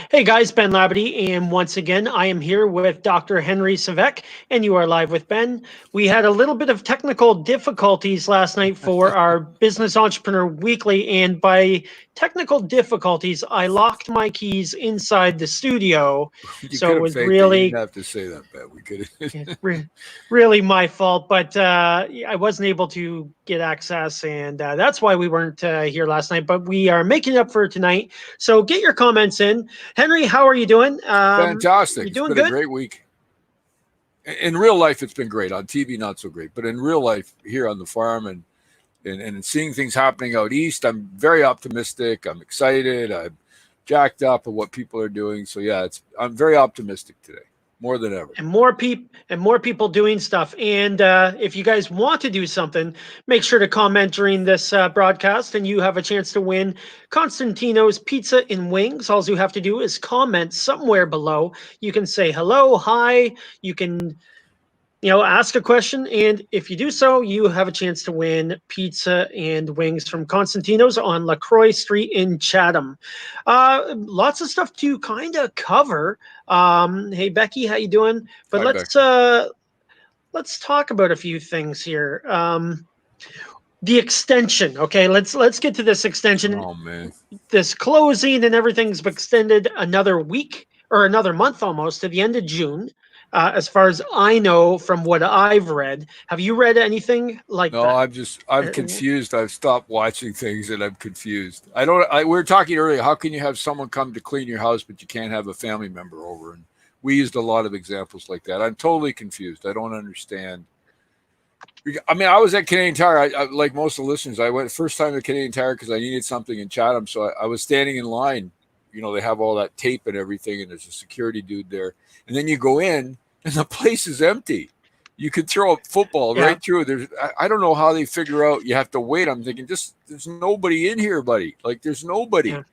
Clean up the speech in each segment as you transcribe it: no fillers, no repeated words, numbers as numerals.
Hey guys, Ben Labadie, and once again, I am here with Dr. Henry Svec, and you are live with Ben. We had a little bit of technical difficulties last night for our Business Entrepreneur Weekly, and by technical difficulties, I locked my keys inside the studio, You so could it have was faked it. You didn't really have to say that, Pat. We could yeah, have. really my fault, but I wasn't able to get access, and that's why we weren't here last night. But we are making up for it tonight. So get your comments in. Henry, how are you doing? Fantastic. You It's doing been a good? great week. In real life, it's been great. On TV, not so great. But in real life, here on the farm and seeing things happening out east, I'm very optimistic. I'm excited. I'm jacked up at what people are doing. So yeah, I'm very optimistic today, more than ever. And more people doing stuff. And if you guys want to do something, make sure to comment during this broadcast, and you have a chance to win Constantino's Pizza and Wings. All you have to do is comment somewhere below. You can say hello, hi. You can ask a question, and if you do so, you have a chance to win pizza and wings from Constantino's on LaCroix Street in Chatham. Lots of stuff to kind of cover. Hey Becky, how you doing? But Hi, Beck. let's talk about a few things here. The extension, okay? Let's get to this extension. Oh man. This closing and everything's extended another week or another month almost to the end of June. As far as I know from what I've read. Have you read anything like No, that? I'm Uh, confused. I've stopped watching things and I'm confused. We were talking earlier. How can you have someone come to clean your house, but you can't have a family member over? And we used a lot of examples like that. I'm totally confused. I don't understand. I mean, I was at Canadian Tire. Like most of the listeners, I went first time to Canadian Tire because I needed something in Chatham. So I was standing in line. You know, they have all that tape and everything, and there's a security dude there. And then you go in, and the place is empty. You could throw a football yeah, right through. I don't know how they figure out you have to wait. I'm thinking, just there's nobody in here, buddy. Like there's nobody. yeah,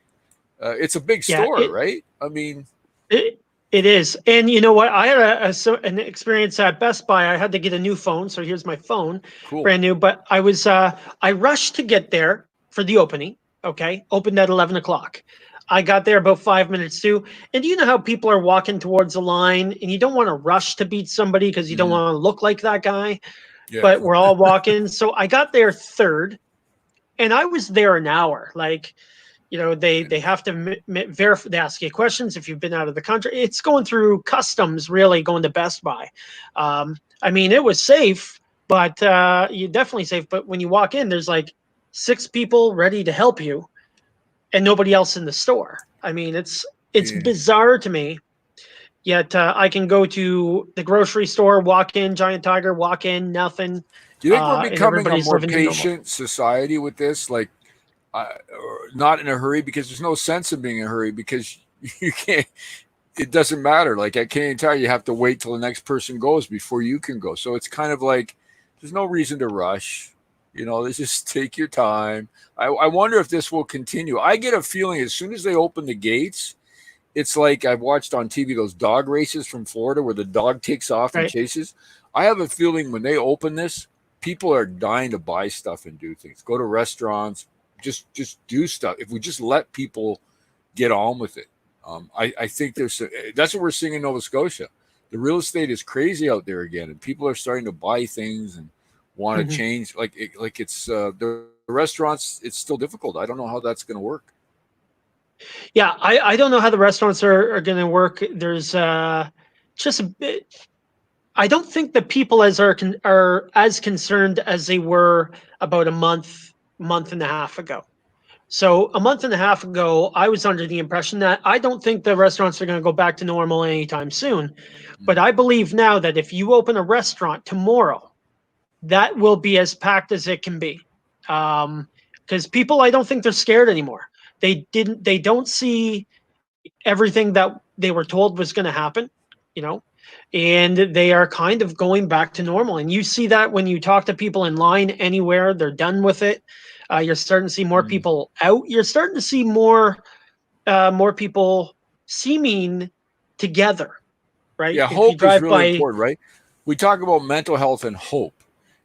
It's a big yeah. store, right? I mean, It it is, and you know what? I had an experience at Best Buy. I had to get a new phone, so here's my phone, cool. brand new. But I rushed to get there for the opening. Okay, opened at 11 o'clock. I got there about 5 minutes too. And do you know how people are walking towards the line, and you don't want to rush to beat somebody because you don't Hmm. want to look like that guy. Yeah. But we're all walking, so I got there third, and I was there an hour. Like they Goodness. have to verify. They ask you questions if you've been out of the country. It's going through customs, really going to Best Buy. I mean, it was safe, but you're definitely safe. But when you walk in, there's like six people ready to help you, and nobody else in the store. I mean, it's Yeah. bizarre to me. Yet I can go to the grocery store, walk in, Giant Tiger, walk in, nothing, Do you think we're and becoming a everybody's more living their normal. patient society with this? Like, not in a hurry because there's no sense in being in a hurry because you can't. It doesn't matter. Like at Canadian Tire, you have to wait till the next person goes before you can go. So it's kind of like there's no reason to rush. You know, let's just take your time. I wonder if this will continue. I get a feeling as soon as they open the gates, it's like I've watched on TV those dog races from Florida where the dog takes off and Right. chases. I have a feeling when they open this, people are dying to buy stuff and do things. Go to restaurants, just do stuff. If we just let people get on with it, I think that's what we're seeing in Nova Scotia. The real estate is crazy out there again, and people are starting to buy things and want to Mhm. change. Like it's the restaurants. It's still difficult. I don't know how that's going to work. Yeah, I don't know how the restaurants are going to work. There's just a bit. I don't think the people are as concerned as they were about a month and a half ago. So a month and a half ago, I was under the impression that I don't think the restaurants are going to go back to normal anytime soon. But Mm. I believe now that if you open a restaurant tomorrow, that will be as packed as it can be. Because people, I don't think they're scared anymore. They don't see everything that they were told was going to happen, you know, and they are kind of going back to normal. And you see that when you talk to people in line anywhere, they're done with it. You're starting to see more Mm. people out. You're starting to see more people seeming together, right? Yeah, If you hope is drive really by, important, right? We talk about mental health and hope.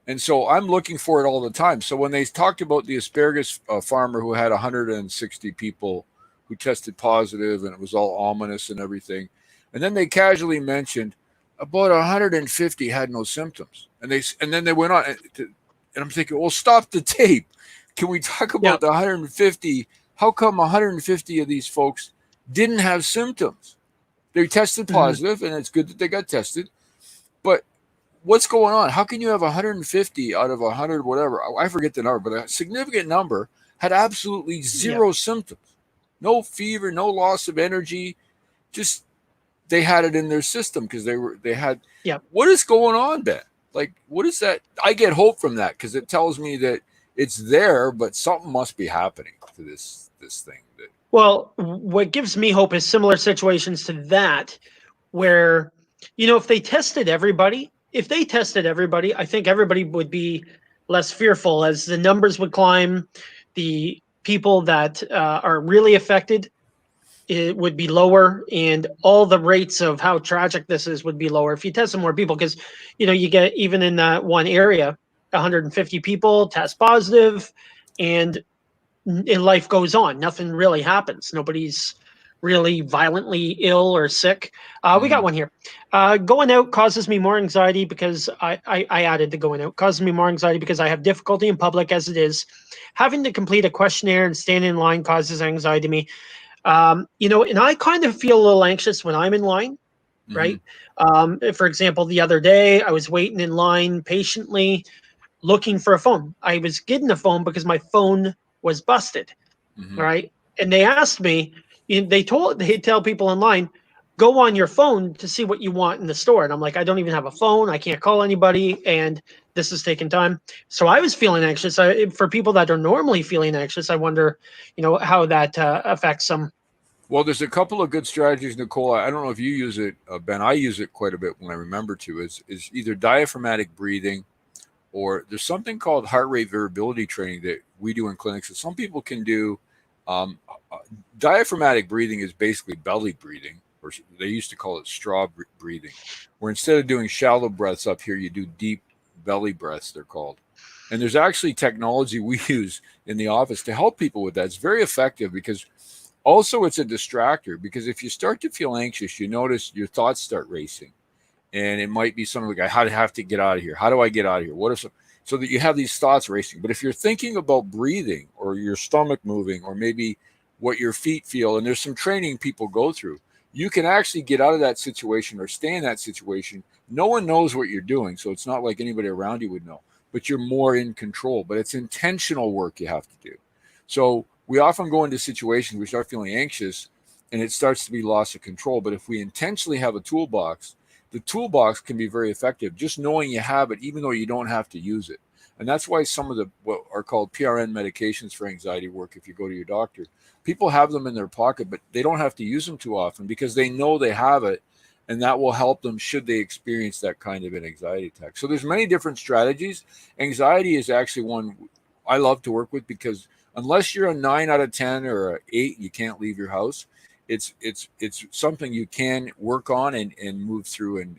And so I'm looking for it all the time. So when they talked about the asparagus farmer who had 160 people who tested positive, and it was all ominous and everything. And then they casually mentioned about 150 had no symptoms, and then they went on, and I'm thinking, well, stop the tape. Can we talk about the 150? How come 150 of these folks didn't have symptoms? They tested positive, and it's good that they got tested. But what's going on? How can you have 150 out of 100, whatever? I forget the number, but a significant number had absolutely zero symptoms. No fever, no loss of energy. Just they had it in their system because they had. What is going on, Ben? Like, what is that? I get hope from that because it tells me that it's there, but something must be happening to this thing. Well, what gives me hope is similar situations to that, where, if they tested everybody, I think everybody would be less fearful as the numbers would climb. The people that are really affected, it would be lower, and all the rates of how tragic this is would be lower if you tested more people. Because, you get, even in that one area, 150 people test positive, and life goes on. Nothing really happens. Nobody's really violently ill or sick. We got one here. Going out causes me more anxiety because I added the going out causes me more anxiety because I have difficulty in public as it is. Having to complete a questionnaire and stand in line causes anxiety to me. And I kind of feel a little anxious when I'm in line, right? For example, the other day I was waiting in line patiently looking for a phone. I was getting a phone because my phone was busted, right? And they asked me, they tell people in line, go on your phone to see what you want in the store. And I'm like, I don't even have a phone. I can't call anybody. And this is taking time. So I was feeling anxious. For people that are normally feeling anxious, I wonder, how that affects them. Well, there's a couple of good strategies, Nicole. I don't know if you use it, Ben. I use it quite a bit when I remember to. Is either diaphragmatic breathing, or there's something called heart rate variability training that we do in clinics that some people can do. Diaphragmatic breathing is basically belly breathing, or they used to call it straw breathing, where instead of doing shallow breaths up here, you do deep belly breaths, they're called. And there's actually technology we use in the office to help people with that. It's very effective because also it's a distractor, because if you start to feel anxious, you notice your thoughts start racing. And it might be something like, how do I have to get out of here? How do I get out of here? What if so that you have these thoughts racing? But if you're thinking about breathing, or your stomach moving, or maybe what your feet feel, and there's some training people go through, you can actually get out of that situation or stay in that situation. No one knows what you're doing, so it's not like anybody around you would know, but you're more in control. But it's intentional work you have to do. So we often go into situations, we start feeling anxious, and it starts to be loss of control. But if we intentionally have a toolbox, the toolbox can be very effective, just knowing you have it, even though you don't have to use it. And that's why some of the what are called PRN medications for anxiety work, if you go to your doctor, people have them in their pocket, but they don't have to use them too often because they know they have it, and that will help them should they experience that kind of an anxiety attack. So there's many different strategies. Anxiety is actually one I love to work with, because unless you're a 9 out of 10 or an 8, you can't leave your house. It's something you can work on and move through and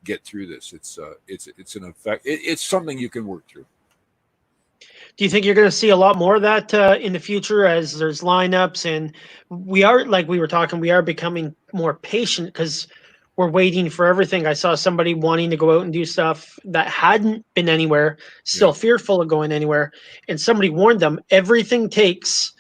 get through this. It's an effect. It's something you can work through. Do you think you're going to see a lot more of that in the future as there's lineups, and we are, like we were talking, we are becoming more patient because we're waiting for everything. I saw somebody wanting to go out and do stuff that hadn't been anywhere, still fearful of going anywhere, and somebody warned them everything takes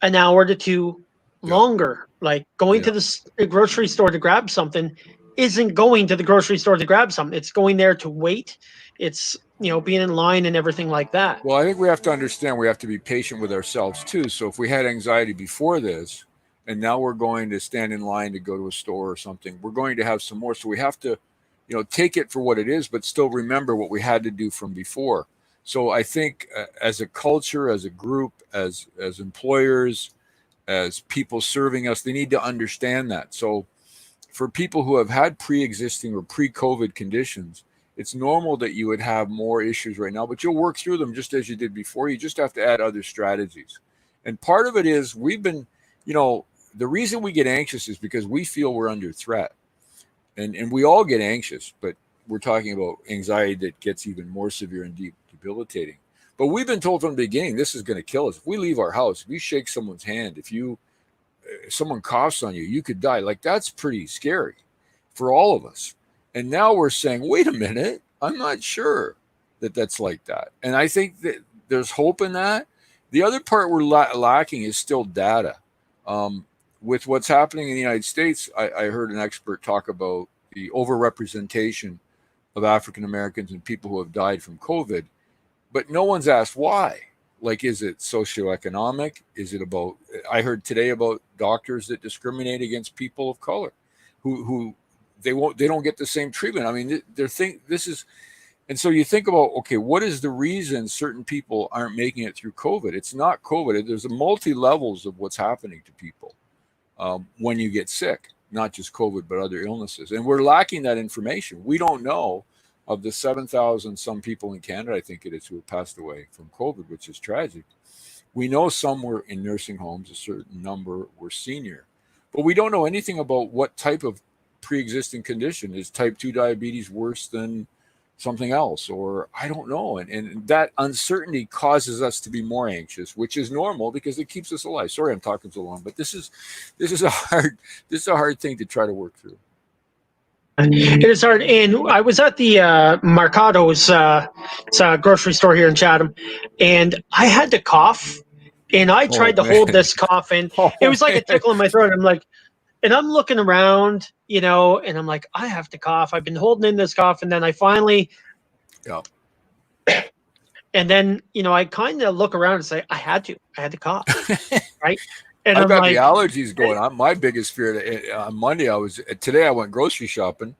an hour to 2 longer. Like going to the grocery store to grab something isn't going to the grocery store to grab something. It's going there to wait. It's, being in line and everything like that. Well, I think we have to understand we have to be patient with ourselves too. So if we had anxiety before this, and now we're going to stand in line to go to a store or something, we're going to have some more. So we have to, take it for what it is, but still remember what we had to do from before. So I think as a culture, as a group, as employers, as people serving us, they need to understand that. So for people who have had pre-existing or pre-COVID conditions, it's normal that you would have more issues right now, but you'll work through them just as you did before. You just have to add other strategies. And part of it is we've been, the reason we get anxious is because we feel we're under threat. And we all get anxious, but we're talking about anxiety that gets even more severe and debilitating. But we've been told from the beginning, this is going to kill us. If we leave our house, if you shake someone's hand, if you someone coughs on you, you could die. Like, that's pretty scary for all of us. And now we're saying, wait a minute, I'm not sure that that's like that. And I think that there's hope in that. The other part we're lacking is still data. With what's happening in the United States, I heard an expert talk about the overrepresentation of African Americans and people who have died from COVID, but no one's asked why. Like, is it socioeconomic? Is it about, I heard today about doctors that discriminate against people of color who they don't get the same treatment. I mean, this is, and so you think about, okay, what is the reason certain people aren't making it through COVID? It's not COVID. There's a multi levels of what's happening to people when you get sick, not just COVID, but other illnesses. And we're lacking that information. We don't know of the 7,000 some people in Canada, I think it is, who have passed away from COVID, which is tragic. We know some were in nursing homes, a certain number were senior, but we don't know anything about what type of pre-existing condition. Is type 2 diabetes worse than something else? Or I don't know. And that uncertainty causes us to be more anxious, which is normal because it keeps us alive. Sorry, I'm talking so long, but this is a hard thing to try to work through. It is hard. And I was at the Mercado's, it's a grocery store here in Chatham, and I had to cough, and I tried to hold this cough in. It was like a tickle in my throat. I'm like, and I'm looking around, and I'm like, I have to cough. I've been holding in this cough, and then I finally, and then, I kind of look around and say, I had to cough, right? And I've got the allergies going on. My biggest fear on Monday, today I went grocery shopping,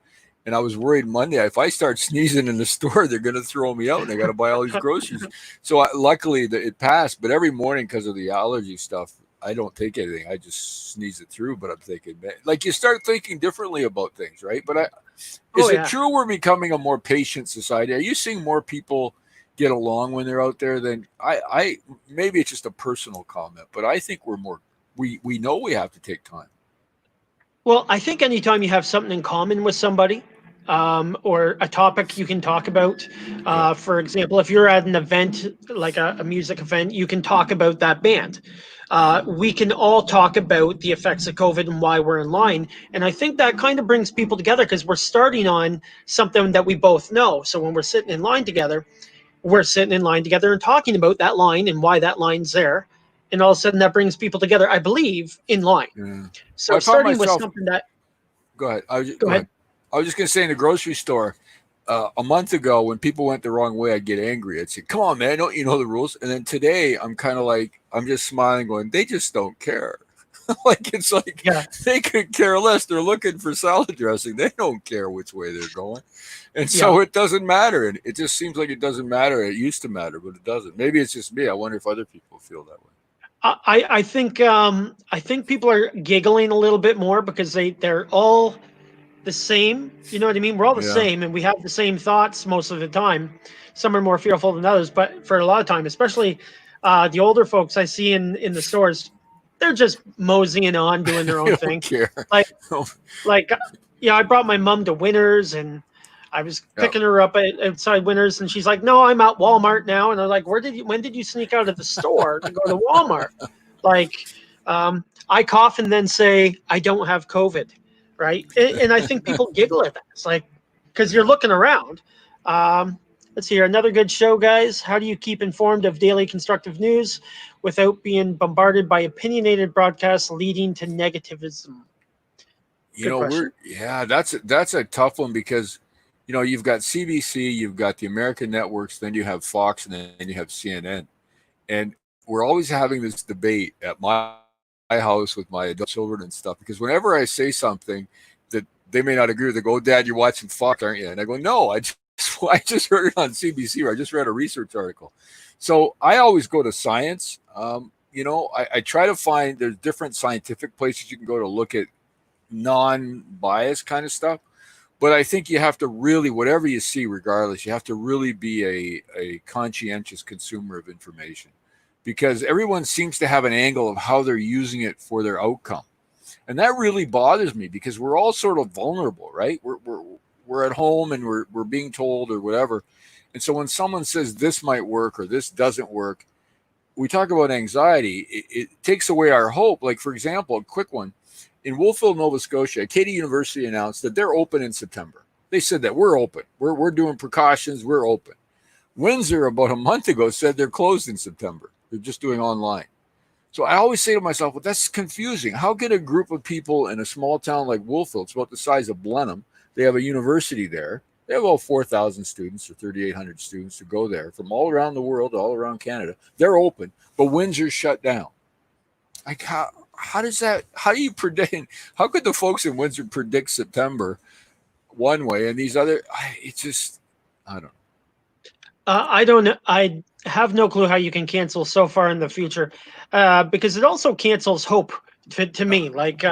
and I was worried Monday, if I start sneezing in the store, they're going to throw me out and I got to buy all these groceries. So luckily it passed, but every morning because of the allergy stuff, I don't take anything. I just sneeze it through, but I'm thinking, like, you start thinking differently about things, right? But is it true we're becoming a more patient society? Are you seeing more people get along when they're out there than I maybe it's just a personal comment, but I think we're more, we know we have to take time. Well, I think anytime you have something in common with somebody, or a topic you can talk about, for example, if you're at an event, like a music event, you can talk about that band. We can all talk about the effects of COVID and why we're in line. And I think that kind of brings people together because we're starting on something that we both know. So when we're sitting in line together, we're sitting in line together and talking about that line and why that line's there. And all of a sudden that brings people together, I believe, in line. Yeah. So starting with something that... Go ahead. Go ahead. I was just going to say, in the grocery store, a month ago, when people went the wrong way, I'd get angry. I'd say, come on, man, don't you know the rules? And then today, I'm kind of like, I'm just smiling going, they just don't care. Like, it's like, they could care less. They're looking for salad dressing. They don't care which way they're going. And so it doesn't matter. And it just seems like it doesn't matter. It used to matter, but it doesn't. Maybe it's just me. I wonder if other people feel that way. I think people are giggling a little bit more because they're all the same. You know what I mean? We're all the same, and we have the same thoughts most of the time. Some are more fearful than others, but for a lot of time, especially the older folks I see in the stores, they're just moseying on, doing their own thing. Care. I brought my mom to Winners, and I was picking her up outside Winners, and she's like, "No, I'm at Walmart now." And I'm like, when did you sneak out of the store to go to Walmart? Like, I cough and then say, I don't have COVID, right? And I think people giggle at that. It's like, because you're looking around. Let's see here. Another good show, guys. How do you keep informed of daily constructive news without being bombarded by opinionated broadcasts leading to negativism? That's a tough one because, you've got CBC, you've got the American networks, then you have Fox, and then you have CNN. And we're always having this debate at my house with my adult children and stuff, because whenever I say something that they may not agree with, they go, "Dad, you're watching Fox, aren't you?" And I go, "No, I just heard it on CBC, or I just read a research article." So I always go to science. I try to find, there's different scientific places you can go to look at non-biased kind of stuff. But I think you have to really, whatever you see, regardless, you have to really be a conscientious consumer of information, because everyone seems to have an angle of how they're using it for their outcome. And that really bothers me because we're all sort of vulnerable, right? We're at home and we're being told or whatever. And so when someone says this might work or this doesn't work, we talk about anxiety, it takes away our hope. Like, for example, a quick one. In Wolfville, Nova Scotia, Katie University announced that they're open in September. They said that we're open. We're doing precautions. We're open. Windsor, about a month ago, said they're closed in September. They're just doing online. So I always say to myself, well, that's confusing. How can a group of people in a small town like Wolfville, it's about the size of Blenheim, they have a university there. They have about 4,000 students or 3,800 students who go there from all around the world, all around Canada. They're open, but Windsor's shut down. Like, how does that, how do you predict, how could the folks in Windsor predict September one way and these other, it's just, I don't know. I don't know. I have no clue how you can cancel so far in the future, because it also cancels hope to me. Like,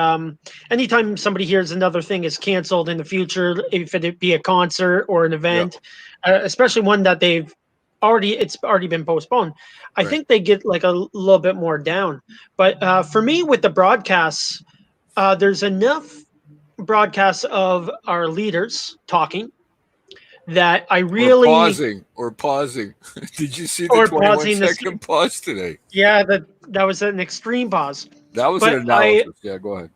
anytime somebody hears another thing is canceled in the future, if it be a concert or an event, especially one that it's already been postponed, I think they get like a little bit more down. But for me, with the broadcasts, there's enough broadcasts of our leaders talking that I really or pausing. Did you see the 21-second pause today? Yeah, that was an extreme pause. That was an analysis. Go ahead.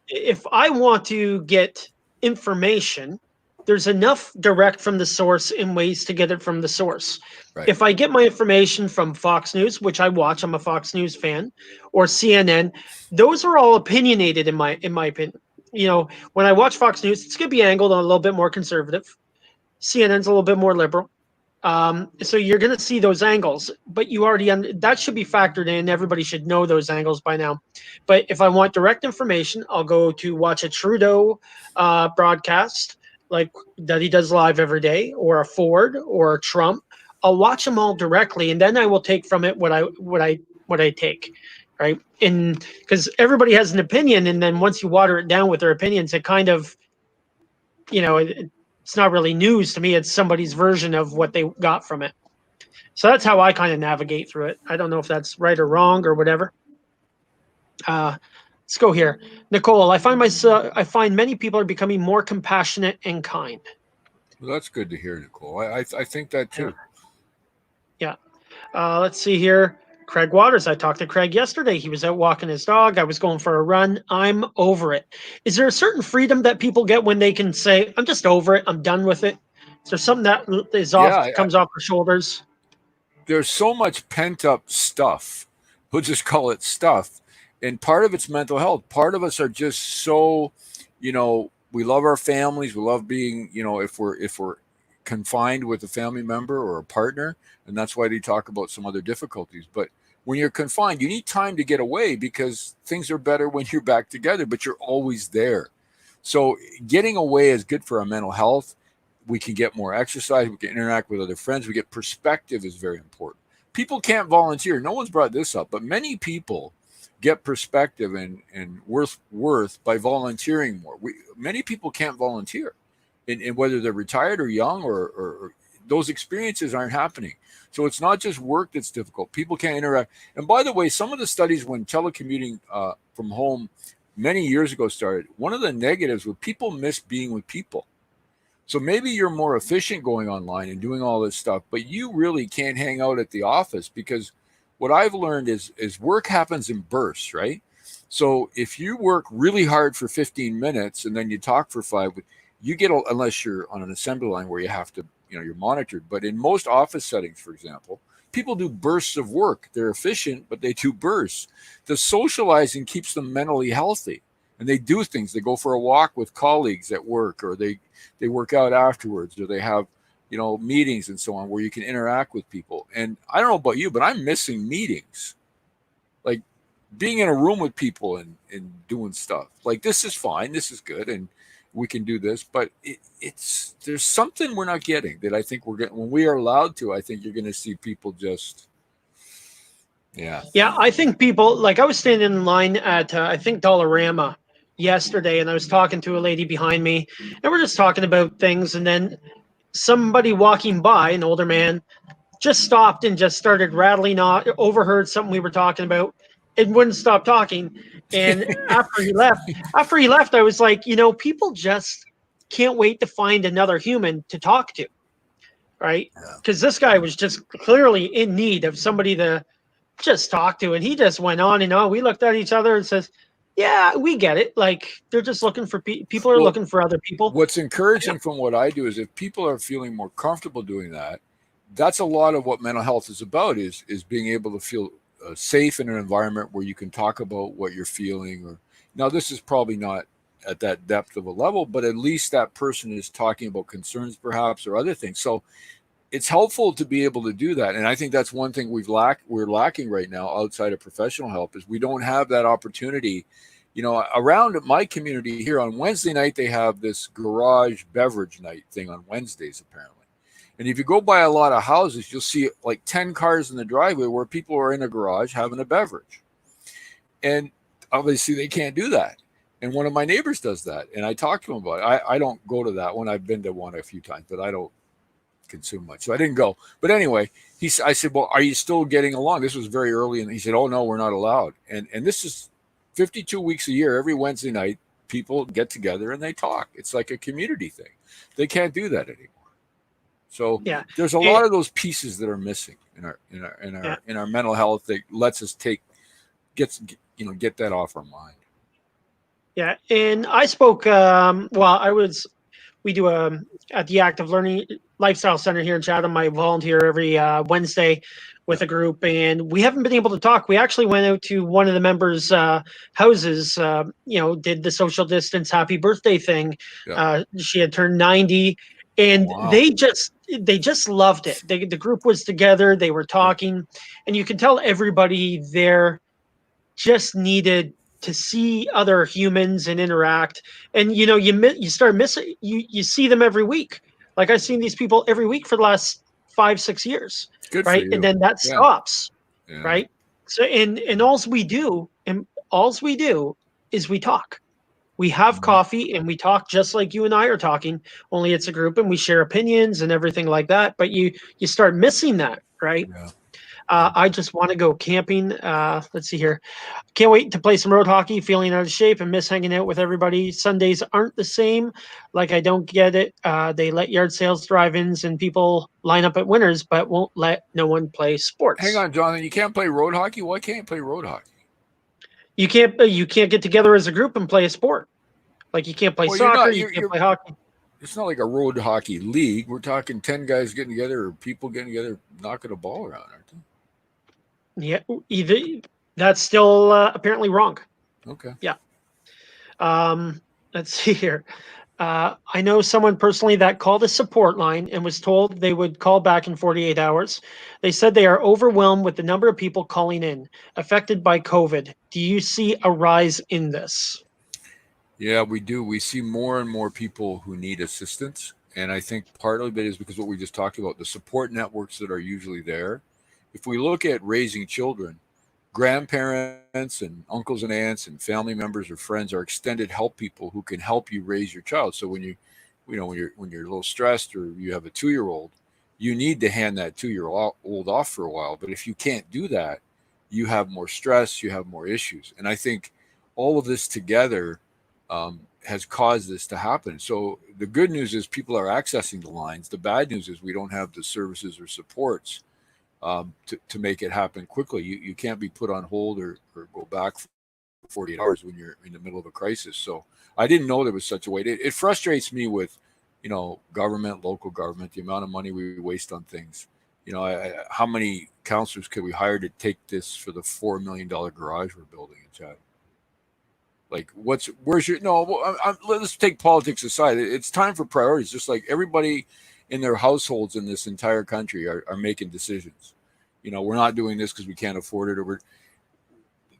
If I want to get information, there's enough direct from the source in ways to get it from the source. Right. If I get my information from Fox News, which I watch, I'm a Fox News fan, or CNN, those are all opinionated in my opinion. You know, when I watch Fox News, it's going to be angled on a little bit more conservative. CNN's a little bit more liberal. So you're going to see those angles, but you already, that should be factored in. Everybody should know those angles by now. But if I want direct information, I'll go to watch a Trudeau broadcast, like that he does live every day, or a Ford or a Trump. I'll watch them all directly, and then I will take from it what I take, right? And because everybody has an opinion, and then once you water it down with their opinions, it kind of, you know, it's not really news to me. It's somebody's version of what they got from it. So that's how I kind of navigate through it. I don't know if that's right or wrong or whatever. Let's go here. Nicole, I find many people are becoming more compassionate and kind. Well, that's good to hear, Nicole. I think that too. Yeah. Let's see here. Craig Waters. I talked to Craig yesterday. He was out walking his dog. I was going for a run. I'm over it. Is there a certain freedom that people get when they can say, I'm just over it. I'm done with it? Is there something that is comes off their shoulders? There's so much pent up stuff. We'll just call it stuff. And part of it's mental health. Part of us are just so, you know, we love our families. We love being, you know, if we're confined with a family member or a partner, and that's why they talk about some other difficulties. But when you're confined, you need time to get away because things are better when you're back together, but you're always there. So getting away is good for our mental health. We can get more exercise. We can interact with other friends. We get perspective is very important. People can't volunteer. No one's brought this up, but many people get perspective and worth by volunteering more. Many people can't volunteer. And whether they're retired or young or those experiences aren't happening. So it's not just work that's difficult. People can't interact. And by the way, some of the studies when telecommuting from home many years ago started, one of the negatives was people miss being with people. So maybe you're more efficient going online and doing all this stuff, but you really can't hang out at the office because what I've learned is work happens in bursts, right? So if you work really hard for 15 minutes and then you talk for 5, you get, unless you're on an assembly line where you have to, you know, you're monitored. But in most office settings, for example, people do bursts of work. They're efficient, but they do bursts. The socializing keeps them mentally healthy. And they do things. They go for a walk with colleagues at work, or they work out afterwards, or they have, you know, meetings and so on where you can interact with people. And I don't know about you, but I'm missing meetings. Like being in a room with people and doing stuff. Like this is fine. This is good. And we can do this, but there's something we're not getting that I think we're getting when we are allowed to. I think you're going to see people just, yeah. I think people, like I was standing in line at I think Dollarama yesterday, and I was talking to a lady behind me, and we're just talking about things, and then somebody walking by, an older man, just stopped and just started rattling off, overheard something we were talking about, and wouldn't stop talking. And after he left, I was like, you know, people just can't wait to find another human to talk to, right? Because this guy was just clearly in need of somebody to just talked to. And he just went on and on. We looked at each other and says, yeah, we get it. Like they're just looking for people are Well, looking for other people. what's Yeah. encouraging from what I do is if people are feeling more comfortable doing that, that's a lot of what mental health is about is being able to feel safe in an environment where you can talk about what you're feeling. Or now this is probably not at that depth of a level, but at least that person is talking about concerns perhaps or other things. So it's helpful to be able to do that. And I think that's one thing we're lacking right now outside of professional help is we don't have that opportunity. Around my community here on Wednesday night, they have this garage beverage night thing on Wednesdays, apparently. And if you go by a lot of houses, you'll see like 10 cars in the driveway where people are in a garage having a beverage. And obviously they can't do that. And one of my neighbors does that. And I talked to him about it. I don't go to that one. I've been to one a few times, but I don't consume much. So I didn't go. But anyway, I said, well, are you still getting along? This was very early. And he said, oh, no, we're not allowed. And this is 52 weeks a year. Every Wednesday night, people get together and they talk. It's like a community thing. They can't do that anymore. So Yeah. there's a lot of those pieces that are missing in our mental health that lets us get that off our mind. Yeah. And I spoke, we do at the Active Learning Lifestyle Center here in Chatham. I volunteer every Wednesday with a group, and we haven't been able to talk. We actually went out to one of the members' houses, did the social distance happy birthday thing. Yeah. She had turned 90, and Wow. they just loved it. The group was together, they were talking, and you can tell everybody there just needed to see other humans and interact. And you start missing, you see them every week. Like I've seen these people every week for the last 5-6 years. Good Right. for you. And then that stops. Yeah. Right. So and alls we do is we talk. We have coffee and we talk just like you and I are talking, only it's a group and we share opinions and everything like that. But you start missing that, right? Yeah. I just want to go camping. Let's see here. Can't wait to play some road hockey, feeling out of shape and miss hanging out with everybody. Sundays aren't the same. Like, I don't get it. They let yard sales, drive-ins, and people line up at Winners, but won't let no one play sports. Hang on, Jonathan. You can't play road hockey? Why can't you play road hockey? You can't get together as a group and play a sport. Like, you can't play soccer, you can't play hockey. It's not like a road hockey league. We're talking 10 guys getting together or people getting together, knocking a ball around, aren't they? Yeah, that's still apparently wrong. Okay. Yeah. Let's see here. I know someone personally that called a support line and was told they would call back in 48 hours. They said they are overwhelmed with the number of people calling in affected by COVID. Do you see a rise in this? Yeah, we do. We see more and more people who need assistance. And I think part of it is because what we just talked about, the support networks that are usually there. If we look at raising children, grandparents and uncles and aunts and family members or friends are extended help people who can help you raise your child. So when when you're a little stressed or you have a 2-year-old, you need to hand that 2-year-old off for a while. But if you can't do that, you have more stress, you have more issues. And I think all of this together has caused this to happen. So the good news is people are accessing the lines. The bad news is we don't have the services or supports to make it happen quickly. You can't be put on hold or go back for 48 hours when you're in the middle of a crisis. So I didn't know there was such a way. It frustrates me with, government, local government, the amount of money we waste on things. How many counselors could we hire to take this for the $4 million garage we're building in Chad? Like, let's take politics aside. It's time for priorities. Just like everybody in their households in this entire country are making decisions. We're not doing this because we can't afford it, or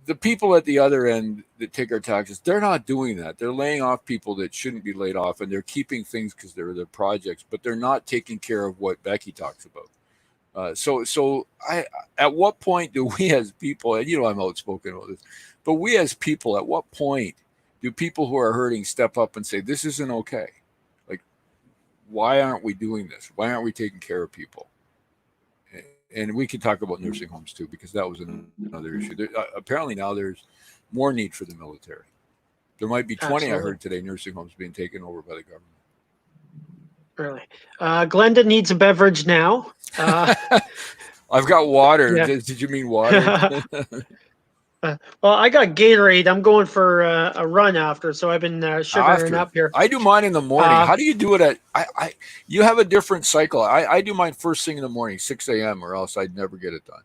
the people at the other end that take our taxes, they're not doing that. They're laying off people that shouldn't be laid off, and they're keeping things because they're their projects, but they're not taking care of what Becky talks about. So at what point do we as people, and I'm outspoken about this, but we as people, at what point do people who are hurting step up and say, this isn't okay? Like, why aren't we doing this? Why aren't we taking care of people? And we can talk about nursing homes too, because that was another issue. Apparently now there's more need for the military. There might be 20, Absolutely. I heard today, nursing homes being taken over by the government. Really? Glenda needs a beverage now. I I've got water. Yeah. Did you mean water? Well, I got Gatorade. I'm going for a run after, so I've been sugaring After up here. I do mine in the morning. Uh, How do you do it at? You have a different cycle. I do mine first thing in the morning, 6 a.m., or else I'd never get it done.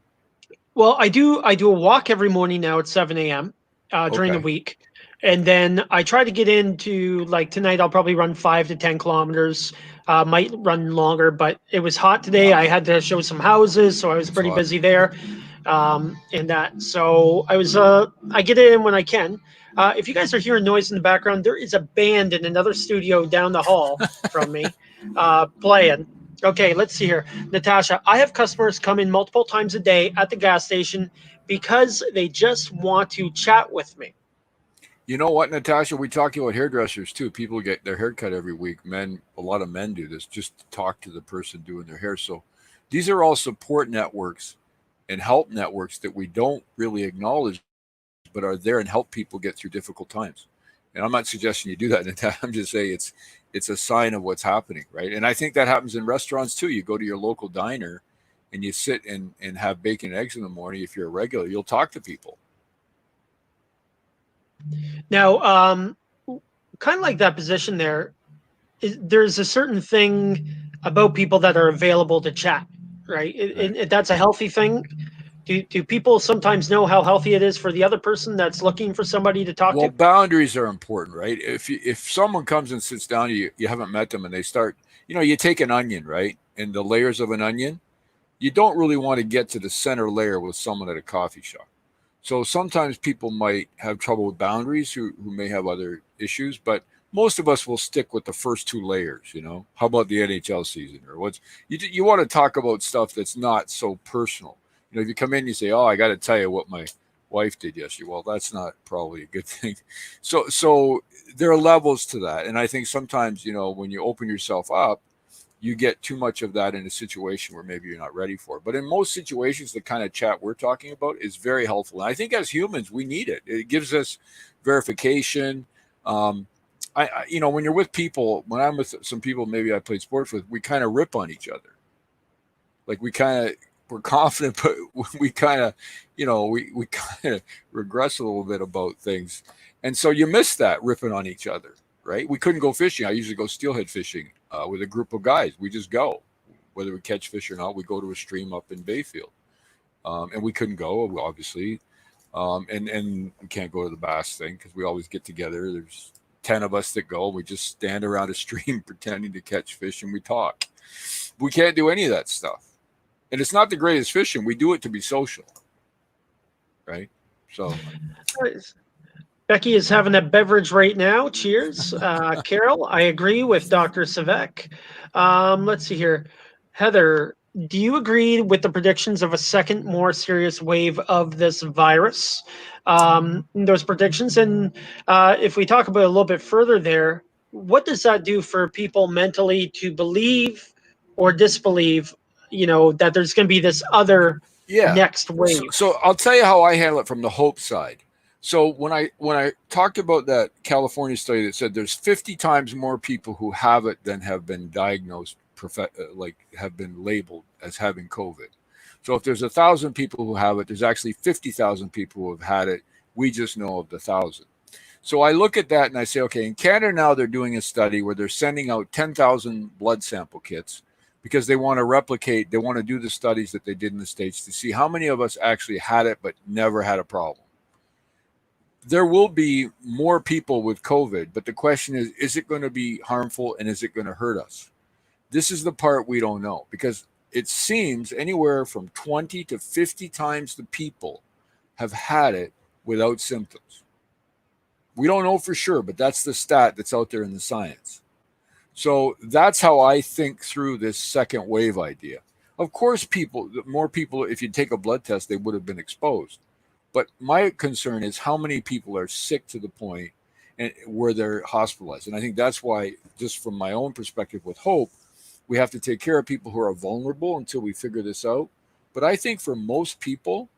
well, I do a walk every morning now at 7 a.m. During the Okay. week, and Okay. then I try to get into, like, tonight. I'll probably run 5 to 10 kilometers. Might run longer, but it was hot today. I had to show some houses, so I was It's pretty hot. busy there. And that. So I get it in when I can. If you guys are hearing noise in the background, there is a band in another studio down the hall from me playing. Okay, let's see here. Natasha, I have customers come in multiple times a day at the gas station because they just want to chat with me. You know what, Natasha? We talk about hairdressers too. People get their hair cut every week. Men, a lot of men do this just to talk to the person doing their hair. So these are all support networks and help networks that we don't really acknowledge, but are there and help people get through difficult times. And I'm not suggesting you do that, Natasha. I'm just saying it's a sign of what's happening, right? And I think that happens in restaurants too. You go to your local diner and you sit and have bacon and eggs in the morning. If you're a regular, you'll talk to people. Now, kind of like that position there, there's a certain thing about people that are available to chat, right? Right. That's a healthy thing. Do people sometimes know how healthy it is for the other person that's looking for somebody to talk Well, to? boundaries are important, right? If someone comes and sits down, you haven't met them, and they start, you take an onion, right, and the layers of an onion. You don't really want to get to the center layer with someone at a coffee shop. So sometimes people might have trouble with boundaries who may have other issues, but most of us will stick with the first two layers. How about the NHL season or what's you want to talk about stuff that's not so personal. If you come in, you say, "Oh, I got to tell you what my wife did yesterday." Well, that's not probably a good thing. So there are levels to that, and I think sometimes when you open yourself up, you get too much of that in a situation where maybe you're not ready for it. But in most situations, the kind of chat we're talking about is very helpful. And I think as humans, we need it. It gives us verification. Um, when you're with people, when I'm with some people, maybe I played sports with, we kind of rip on each other. Like we're confident, but we kind of, we kind of regress a little bit about things. And so you miss that ripping on each other, right? We couldn't go fishing. I usually go steelhead fishing with a group of guys. We just go, whether we catch fish or not. We go to a stream up in Bayfield, and we couldn't go obviously, and we can't go to the bass thing because we always get together. There's 10 of us that go. We just stand around a stream pretending to catch fish and we talk. We can't do any of that stuff, and it's not the greatest fishing. We do it to be social, right? So Becky is having a beverage right now. Cheers. Carol, I agree with Dr. Svec. Let's see here. Heather, do you agree with the predictions of a second, more serious wave of this virus? Those predictions. And if we talk about it a little bit further there, what does that do for people mentally to believe or disbelieve, that there's going to be this other yeah. next So, wave? so I'll tell you how I handle it from the hope side. So when I talked about that California study that said there's 50 times more people who have it than have been diagnosed, like have been labeled as having COVID. So if there's 1,000 people who have it, there's actually 50,000 people who have had it. We just know of the 1,000. So I look at that and I say, okay, in Canada now they're doing a study where they're sending out 10,000 blood sample kits because they want to replicate, they want to do the studies that they did in the States to see how many of us actually had it but never had a problem. There will be more people with COVID, but the question is it going to be harmful and is it going to hurt us? This is the part we don't know because it seems anywhere from 20 to 50 times the people have had it without symptoms. We don't know for sure, but that's the stat that's out there in the science. So that's how I think through this second wave idea. Of course, more people, if you take a blood test, they would have been exposed. But my concern is how many people are sick to the point and where they're hospitalized. And I think that's why, just from my own perspective with hope, we have to take care of people who are vulnerable until we figure this out. But I think for most people,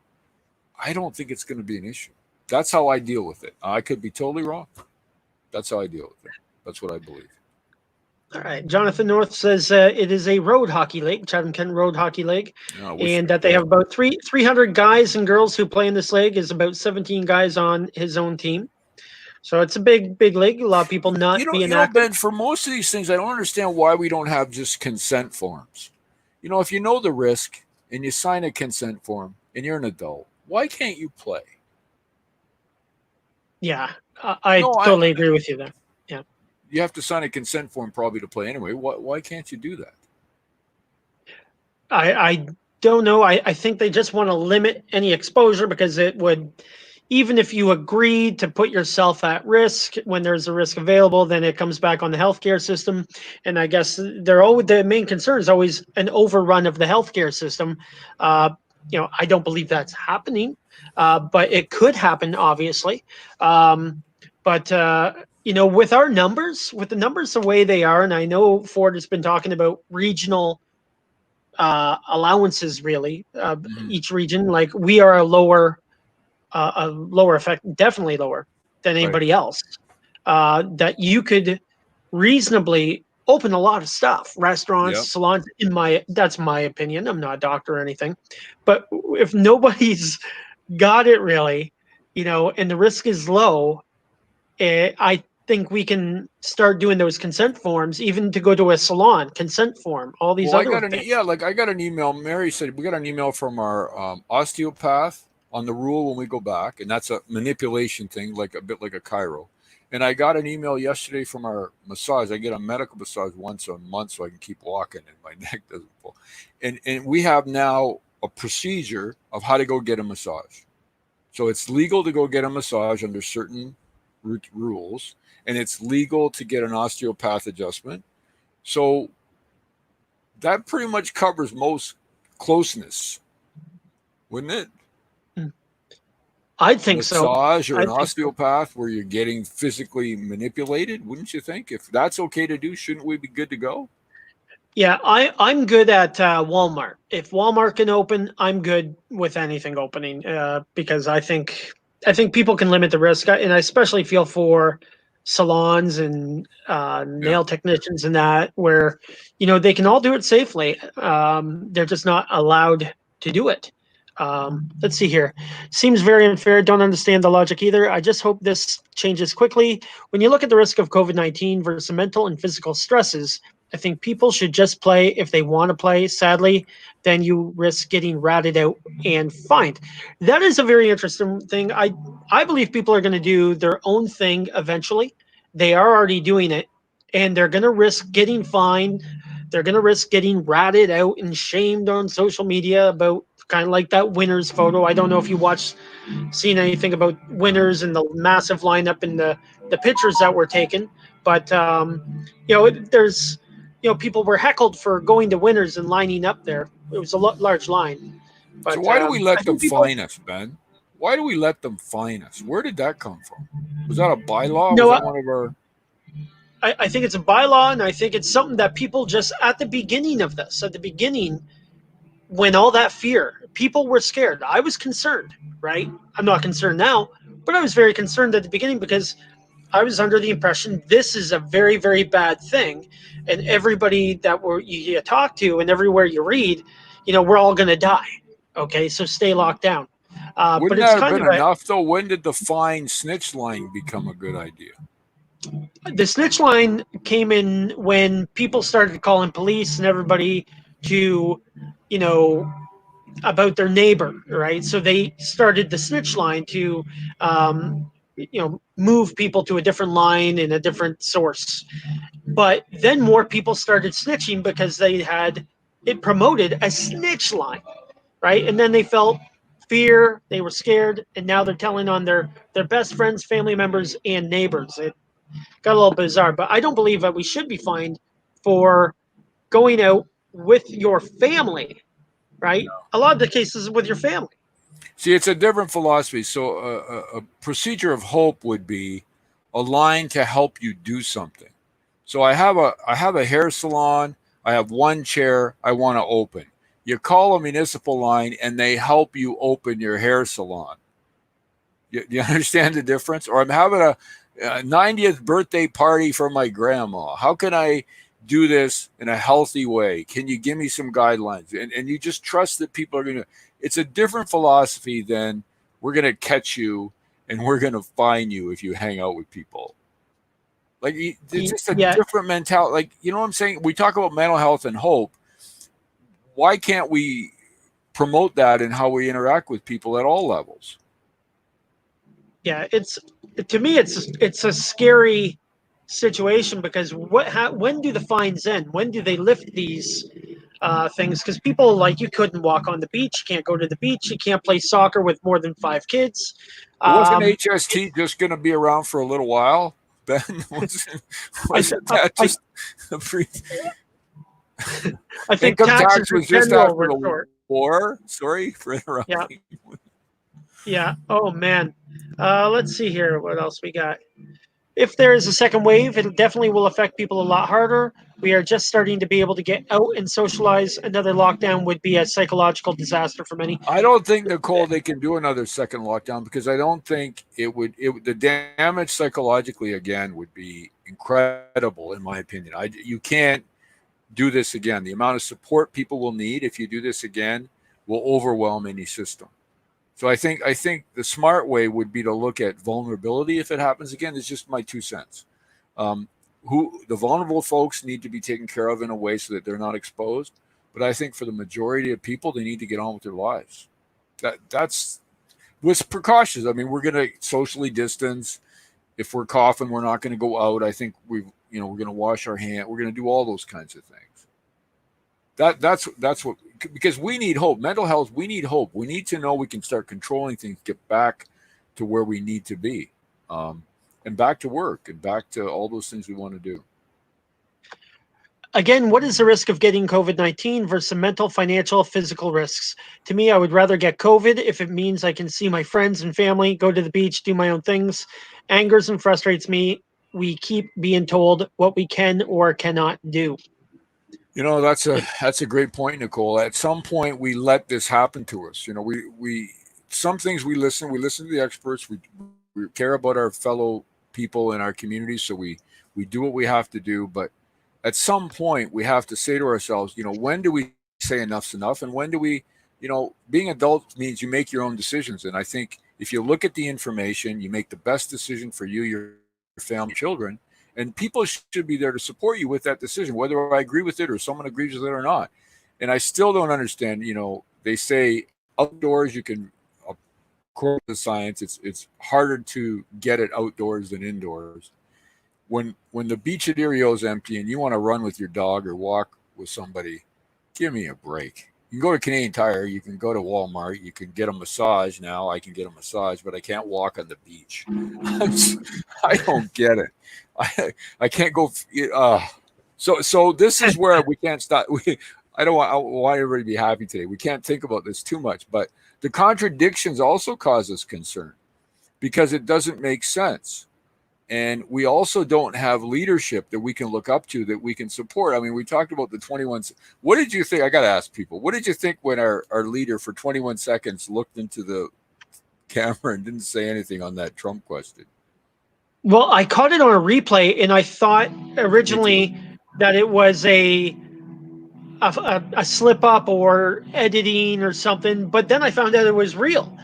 I don't think it's going to be an issue. That's how I deal with it. I could be totally wrong. That's how I deal with it. That's what I believe. All right. Jonathan North says it is a road hockey league, Chatham Kent Road Hockey League, No, I wish and we that they could. have about 300 guys and girls who play in this league. Is about 17 guys on his own team. So it's a big league. A lot of people not being active. Ben, for most of these things, I don't understand why we don't have just consent forms. If you know the risk and you sign a consent form and you're an adult, why can't you play? Yeah, I No, totally agree with you there. Yeah. you have to sign a consent form probably to play anyway. Why can't you do that? I don't know. I think they just want to limit any exposure because it would, even if you agreed to put yourself at risk when there's a risk available, then it comes back on the healthcare system. And I guess the main concern is always an overrun of the healthcare system. I don't believe that's happening, but it could happen, obviously. But with the numbers the way they are, and I know Ford has been talking about regional allowances, really, Mm-hmm. each region, like we are a lower effect, definitely lower than Right. anybody else, that you could reasonably open a lot of stuff, restaurants, Yep. salons. That's my opinion. I'm not a doctor or anything, but if nobody's got it really, and the risk is low, I think we can start doing those consent forms, even to go to a salon, consent form, all these Well, I other got things. I got an email. Mary said we got an email from our osteopath on the rule when we go back, and that's a manipulation thing, like a bit like a chiro. And I got an email yesterday from our massage. I get a medical massage once a month so I can keep walking and my neck doesn't pull. And we have now a procedure of how to go get a massage. So it's legal to go get a massage under certain rules, and it's legal to get an osteopath adjustment. So that pretty much covers most closeness, wouldn't it? I'd A think so. massage or I an think so. osteopath where you're getting physically manipulated, wouldn't you think? If that's okay to do, shouldn't we be good to go? Yeah, I'm good at Walmart. If Walmart can open, I'm good with anything opening, because I think people can limit the risk, and I especially feel for salons and Yeah. nail technicians and that, where they can all do it safely. They're just not allowed to do it. Let's see here. Seems very unfair. Don't understand the logic either. I just hope this changes quickly. When you look at the risk of COVID-19 versus mental and physical stresses, I think people should just play if they want to play. Sadly, then you risk getting ratted out and fined. That is a very interesting thing. I believe people are going to do their own thing eventually. They are already doing it, and they're going to risk getting fined. They're going to risk getting ratted out and shamed on social media about kind of like that winners photo. I don't know if you seen anything about winners and the massive lineup and the pictures that were taken, but there's people were heckled for going to winners and lining up there. It was a large line, So but why do we I let them think people. fine us, Ben? Why do we let them fine us? Where did that come from? Was that a bylaw? Was No, that one of our? I think it's a bylaw, and I think it's something that people just at the beginning of this, at the beginning, when all that fear, people were scared. I was concerned, right? I'm not concerned now, but I was very concerned at the beginning because I was under the impression this is a very, very bad thing. And everybody that you talk to and everywhere you read, we're all going to die. Okay, so stay locked down. But Wouldn't it's that have kind been of a, enough though? When did the fine snitch line become a good idea? the snitch line came in when people started calling police and everybody to, you know, about their neighbor, right? So they started the snitch line to, move people to a different line and a different source. But then more people started snitching because they had it promoted a snitch line, right? And then they felt fear, they were scared, and now they're telling on their best friends, family members, and neighbors. It got a little bizarre, but I don't believe that we should be fined for going out with your family, right? A lot of the cases with your family. See, it's a different philosophy. So a procedure of hope would be a line to help you do something. So I have a hair salon. I have one chair I want to open. You call a municipal line and they help you open your hair salon. You understand the difference? Or I'm having a 90th birthday party for my grandma. How can I do this in a healthy way? Can you give me some guidelines? And you just trust that people are going to, it's a different philosophy than we're going to catch you and we're going to fine you if you hang out with people. Like, it's just a Yeah, different mentality. Like, you know what I'm saying? We talk about mental health and hope. Why can't we promote that in how we interact with people at all levels? yeah. It's, to me, it's a scary situation, because when do the fines end? When do they lift these things? Because people, like, you couldn't walk on the beach, you can't go to the beach, you can't play soccer with more than 5 kids. Wasn't Um, HST just going to be around for a little while? Ben, I, wasn't that I, just a brief? I think Income taxes tax in was just general after were the short. war. Sorry for Yeah, interrupting. yeah. Oh man. Let's see here. What else we got? If there is a second wave, it definitely will affect people a lot harder. We are just starting to be able to get out and socialize. Another lockdown would be a psychological disaster for many. I don't think, Nicole, they can do another second lockdown because I don't think it would. The damage psychologically again would be incredible, in my opinion. You can't do this again. The amount of support people will need if you do this again will overwhelm any system. So I think the smart way would be to look at vulnerability if it happens again. It's just my 2 cents. Um, who the vulnerable folks need to be taken care of in a way so that they're not exposed. But I think for the majority of people, they need to get on with their lives. That's with precautions. I mean, we're going to socially distance. If we're coughing, we're not going to go out. I think we're going to wash our hand. We're going to do all those kinds of things. That's what, because we need hope. Mental health, we need hope. We need to know we can start controlling things, get back to where we need to be, and back to work and back to all those things we want to do. Again, what is the risk of getting COVID-19 versus mental, financial, physical risks? To me, I would rather get COVID if it means I can see my friends and family, go to the beach, do my own things. Angers and frustrates me. We keep being told what we can or cannot do. That's a great point, Nicole. At some point, we let this happen to us. We some things we listen to the experts. We care about our fellow people in our communities, so we do what we have to do. But at some point, we have to say to ourselves, when do we say enough's enough, and when do we, being adult means you make your own decisions. And I think if you look at the information, you make the best decision for you, your family, children, and people should be there to support you with that decision, whether I agree with it or someone agrees with it or not. And I still don't understand. They say outdoors you can, according to science, it's harder to get it outdoors than indoors. When the beach at Erio is empty and you want to run with your dog or walk with somebody, give me a break. You can go to Canadian Tire, you can go to Walmart, you can get a massage now. I can get a massage, but I can't walk on the beach. I don't get it. I can't go. So this is where we can't stop. I want everybody to be happy today. We can't think about this too much, but the contradictions also cause us concern because it doesn't make sense. And we also don't have leadership that we can look up to, that we can support. I mean, we talked about the 21. What did you think? I got to ask people, what did you think when our leader for 21 seconds looked into the camera and didn't say anything on that Trump question? Well, I caught it on a replay, and I thought Me too. originally that it was a slip up or editing or something, but then I found out it was real,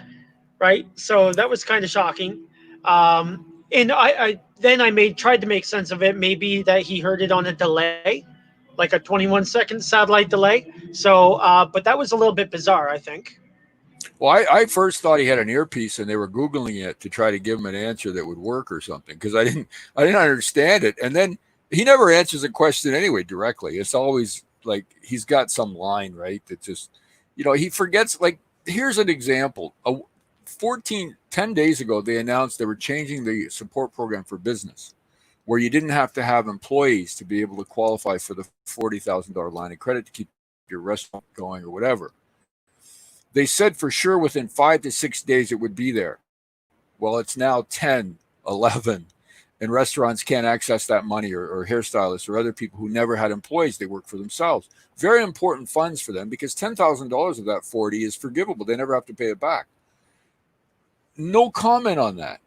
right? So that was kind of shocking. And I then I tried to make sense of it. Maybe that he heard it on a delay, like a 21-second satellite delay. So, but that was a little bit bizarre, I think. Well, I first thought he had an earpiece and they were Googling it to try to give him an answer that would work or something, because I didn't understand it. And then he never answers a question anyway directly. It's always like he's got some line, right? That just, he forgets. Like, here's an example. 10 days ago, they announced they were changing the support program for business, where you didn't have to have employees to be able to qualify for the $40,000 line of credit to keep your restaurant going or whatever. They said for sure within 5 to 6 days it would be there. Well, it's now 10, 11, and restaurants can't access that money, or hairstylists or other people who never had employees. They work for themselves. Very important funds for them, because $10,000 of that 40 is forgivable. They never have to pay it back. No comment on that.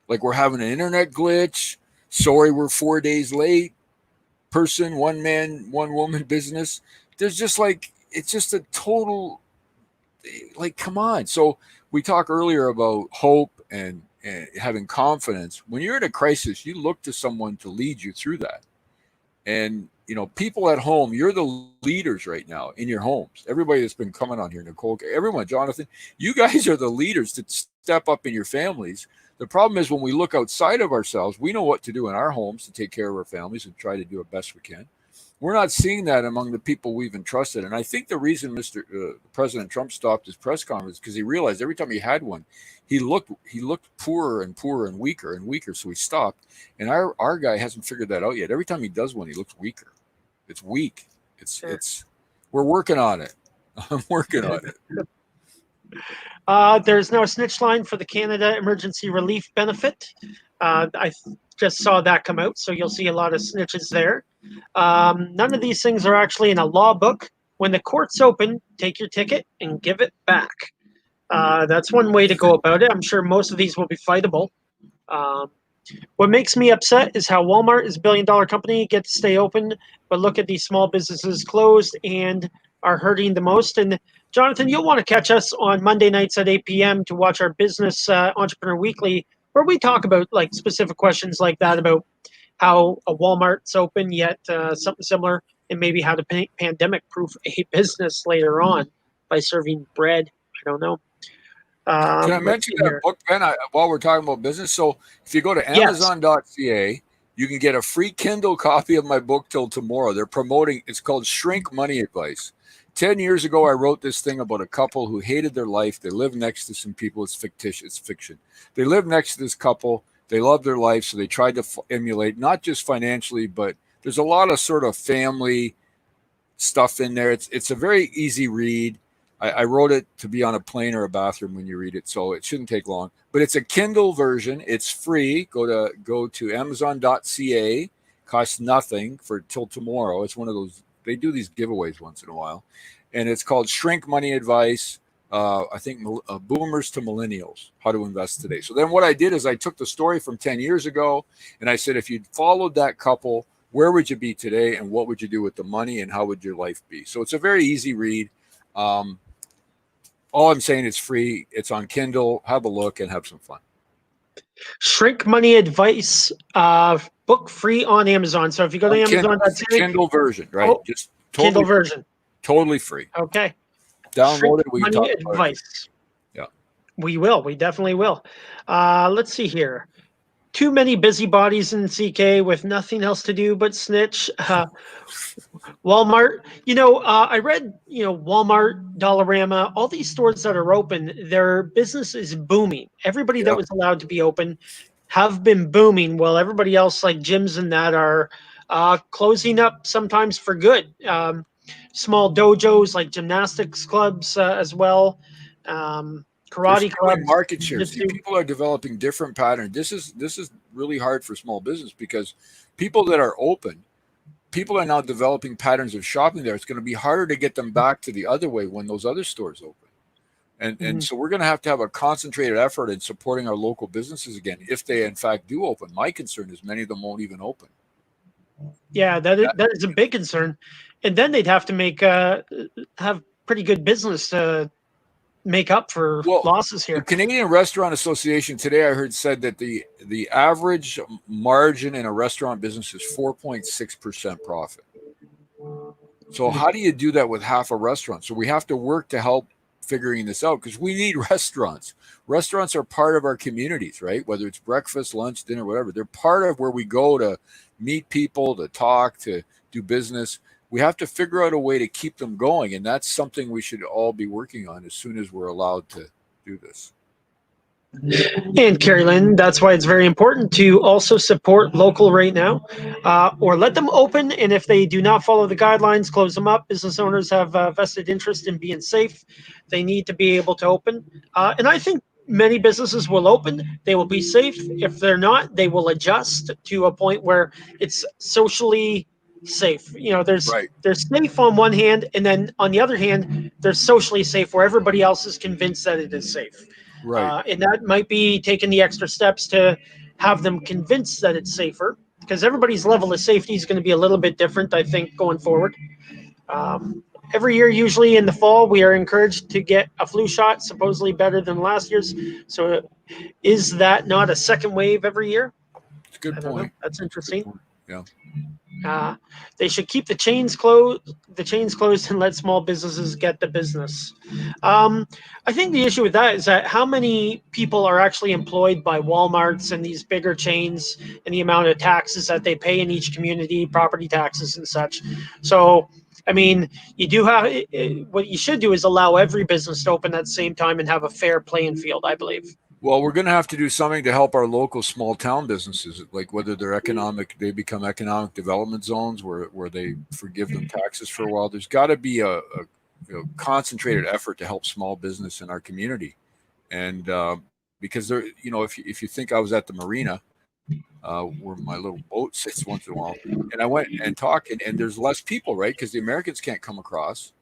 Like, we're having an internet glitch. Sorry, we're 4 days late. person, one man, one woman business. There's just like, it's just a total, like, come on. So we talked earlier about hope and having confidence. When you're in a crisis, you look to someone to lead you through that. And, people at home, you're the leaders right now in your homes. Everybody that's been coming on here, Nicole, everyone, Jonathan, you guys are the leaders to step up in your families. The problem is when we look outside of ourselves, we know what to do in our homes to take care of our families and try to do it best we can. We're not seeing that among the people we've entrusted. And I think the reason President Trump stopped his press conference because he realized every time he had one, he looked poorer and poorer and weaker. So he stopped. And our guy hasn't figured that out yet. Every time he does one, he looks weaker. It's weak. We're working on it. I'm working on it. There's now a snitch line for the Canada Emergency Relief Benefit. I just saw that come out, so you'll see a lot of snitches there. None of these things are actually in a law book. When the court's open, take your ticket and give it back. That's one way to go about it. I'm sure most of these will be fightable. What makes me upset is how Walmart is a billion-dollar company, get to stay open, but look at these small businesses closed and are hurting the most. And Jonathan, you'll want to catch us on Monday nights at 8 p.m. to watch our Business Entrepreneur Weekly, where we talk about like specific questions like that about how a Walmart's open, yet something similar, and maybe how to pandemic-proof a business later on by serving bread. I don't know. Can I mention that book, Ben, while we're talking about business? So if you go to Amazon.ca, you can get a free Kindle copy of my book till tomorrow. They're promoting, it's called Shrink Money Advice. 10 years ago, I wrote this thing about a couple who hated their life. They lived next to some people. It's fictitious. It's fiction. They lived next to this couple. They loved their life, so they tried to emulate, not just financially, but there's a lot of sort of family stuff in there. It's a very easy read. I wrote it to be on a plane or a bathroom when you read it, so it shouldn't take long. But it's a Kindle version. It's free. Go to Amazon.ca. Costs nothing for till tomorrow. It's one of those. They do these giveaways once in a while, and it's called Shrink Money Advice. I think Boomers to Millennials, How to Invest Today. So then what I did is I took the story from 10 years ago, and I said, if you'd followed that couple, where would you be today, and what would you do with the money, and how would your life be? So it's a very easy read. All I'm saying, it's free. It's on Kindle. Have a look and have some fun. Shrink Money Advice book free on Amazon. So if you go to Amazon.ca, Kindle version, right? Just totally Kindle version, totally free. Okay. Download it. We can Money talk about Advice. It. Yeah, we will. We definitely will. Let's see here. Too many busybodies in CK with nothing else to do but snitch. Walmart, I read, Walmart, Dollarama, all these stores that are open, their business is booming. Everybody that was allowed to be open have been booming, while everybody else, like gyms and that, are closing up sometimes for good. Small dojos like gymnastics clubs as well. Karate clubs. Market shares. See, people are developing different patterns. This is really hard for small business because people that are open, people are now developing patterns of shopping there. It's going to be harder to get them back to the other way when those other stores open. And so we're going to have a concentrated effort in supporting our local businesses again, if they in fact do open. My concern is many of them won't even open. Yeah, that is a big concern. And then they'd have to have pretty good business to make up for losses here. The Canadian Restaurant Association today, I heard, said that the average margin in a restaurant business is 4.6% profit. So how do you do that with half a restaurant? So we have to work to help figuring this out because we need restaurants. Restaurants are part of our communities, right? Whether it's breakfast, lunch, dinner, whatever. They're part of where we go to meet people, to talk, to do business. We have to figure out a way to keep them going. And that's something we should all be working on as soon as we're allowed to do this. And Carrie Lynn, that's why it's very important to also support local right now, or let them open. And if they do not follow the guidelines, close them up. Business owners have vested interest in being safe. They need to be able to open. And I think many businesses will open. They will be safe. If they're not, they will adjust to a point where it's socially safe. They're safe on one hand, and then on the other hand, they're socially safe where everybody else is convinced that it is safe. Right. And that might be taking the extra steps to have them convinced that it's safer. because everybody's level of safety is going to be a little bit different, I think, going forward. Every year, usually in the fall, we are encouraged to get a flu shot, supposedly better than last year's. So, is that not a second wave every year? It's a good I don't know. point. That's Good interesting. point. Yeah. They should keep the chains closed. And let small businesses get the business. I think the issue with that is that how many people are actually employed by Walmarts and these bigger chains, and the amount of taxes that they pay in each community, property taxes and such. So, I mean, you do have what you should do is allow every business to open at the same time and have a fair playing field, I believe. Well, we're going to have to do something to help our local small town businesses, like whether they become economic development zones where they forgive them taxes for a while. There's got to be a concentrated effort to help small business in our community, and because there, if you think I was at the marina where my little boat sits once in a while, and I went and talked, and there's less people, right? Because the Americans can't come across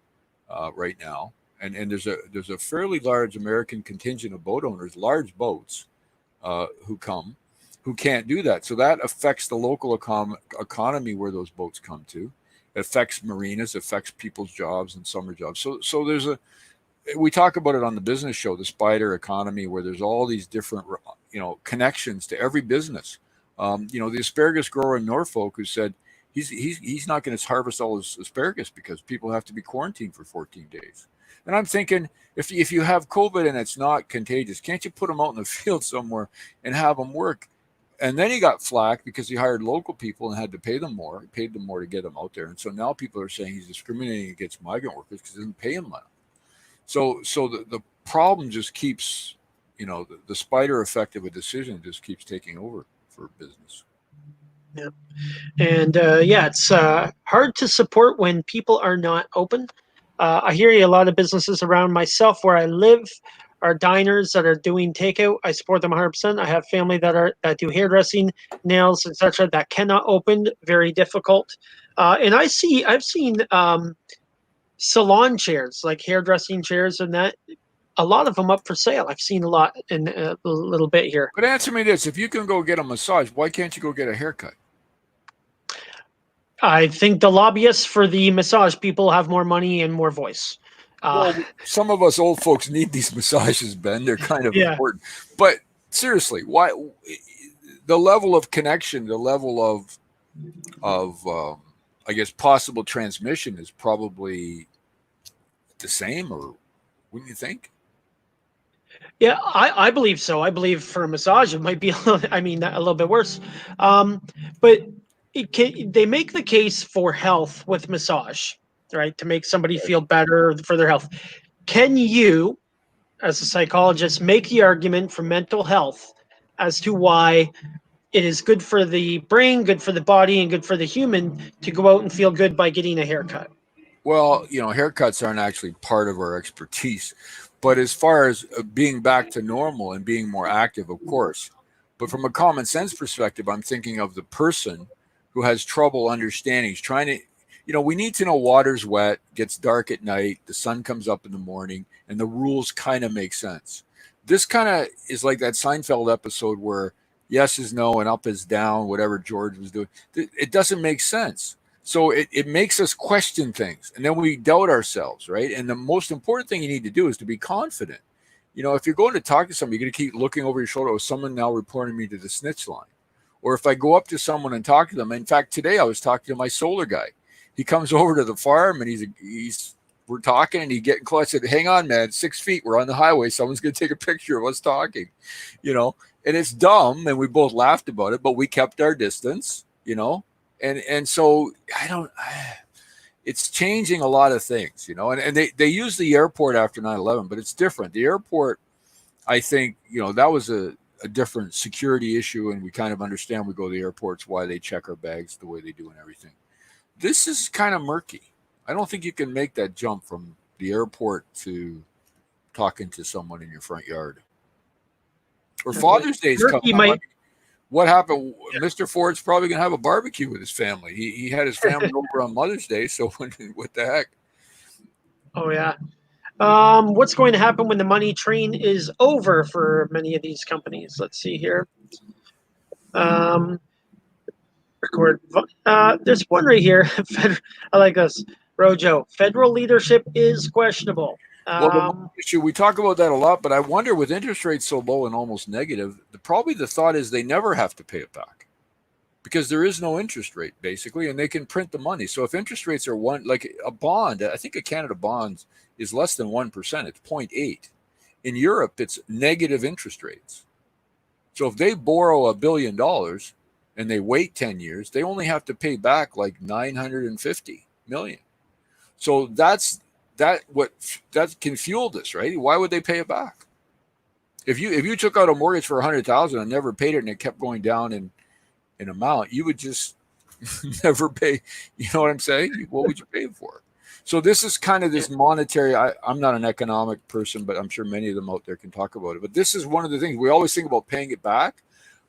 right now. And there's a fairly large American contingent of boat owners, large boats, who can't do that. So that affects the local economy where those boats come to. It affects marinas, affects people's jobs and summer jobs. So we talk about it on the business show, the spider economy, where there's all these different connections to every business. The asparagus grower in Norfolk who said he's not going to harvest all his asparagus because people have to be quarantined for 14 days. And I'm thinking, if you have COVID and it's not contagious, can't you put them out in the field somewhere and have them work? And then he got flack because he hired local people and had to pay them more to get them out there. And so now people are saying he's discriminating against migrant workers because he doesn't pay them enough. So the problem just keeps, the spider effect of a decision just keeps taking over for business. Yeah. And it's hard to support when people are not open. I hear you. A lot of businesses around myself where I live are diners that are doing takeout. I support them 100%. I have family that do hairdressing, nails, etc. that cannot open. Very difficult. And I've seen salon chairs, like hairdressing chairs, and that a lot of them up for sale. I've seen a lot in a little bit here. But answer me this: if you can go get a massage, why can't you go get a haircut? I think the lobbyists for the massage people have more money and more voice. Well, some of us old folks need these massages, Ben. They're kind of important. But seriously, why the level of connection, the level of I guess possible transmission is probably the same, or wouldn't you think? Yeah, I believe so. I believe for a massage it might be a little bit worse. But they make the case for health with massage, right? To make somebody feel better for their health. Can you, as a psychologist, make the argument for mental health as to why it is good for the brain, good for the body, and good for the human to go out and feel good by getting a haircut? Well, haircuts aren't actually part of our expertise. But as far as being back to normal and being more active, of course. But from a common sense perspective, I'm thinking of the person who has trouble understanding. He's trying to, we need to know water's wet, gets dark at night, the sun comes up in the morning, and the rules kind of make sense. This kind of is like that Seinfeld episode where yes is no and up is down, whatever George was doing. It doesn't make sense. So it makes us question things, and then we doubt ourselves, right? And the most important thing you need to do is to be confident. If you're going to talk to somebody, you're going to keep looking over your shoulder. Oh, someone now reporting me to the snitch line. Or if I go up to someone and talk to them. In fact, today I was talking to my solar guy. He comes over to the farm and we're talking and he's getting close. I said, hang on, man, 6 feet. We're on the highway. Someone's going to take a picture of us talking, and it's dumb. And we both laughed about it, but we kept our distance, And so it's changing a lot of things, and they use the airport after 9/11, but it's different. The airport, I think, that was a different security issue, and we kind of understand we go to the airports, why they check our bags the way they do and everything. This is kind of murky. I don't think you can make that jump from the airport to talking to someone in your front yard. Or Father's Day's coming up. What happened? Mr. Ford's probably going to have a barbecue with his family. He had his family over on Mother's Day, so what the heck? Oh, yeah. What's going to happen when the money train is over for many of these companies? Let's see here. Record. There's one right here. I like this. Rojo. Federal leadership is questionable. Well, the money issue, we talk about that a lot, but I wonder with interest rates so low and almost negative, probably the thought is they never have to pay it back because there is no interest rate basically, and they can print the money. So if interest rates are one, like a bond, I think a Canada bond is less than 1%. It's 0.8. In Europe, it's negative interest rates. So if they borrow $1 billion and they wait 10 years, they only have to pay back like 950 million. So that can fuel this, right? Why would they pay it back? If you took out a mortgage for 100,000 and never paid it and it kept going down in amount, you would just never pay. You know what I'm saying? What would you pay it for? So this is kind of this monetary. I'm not an economic person, but I'm sure many of them out there can talk about it. But this is one of the things we always think about paying it back.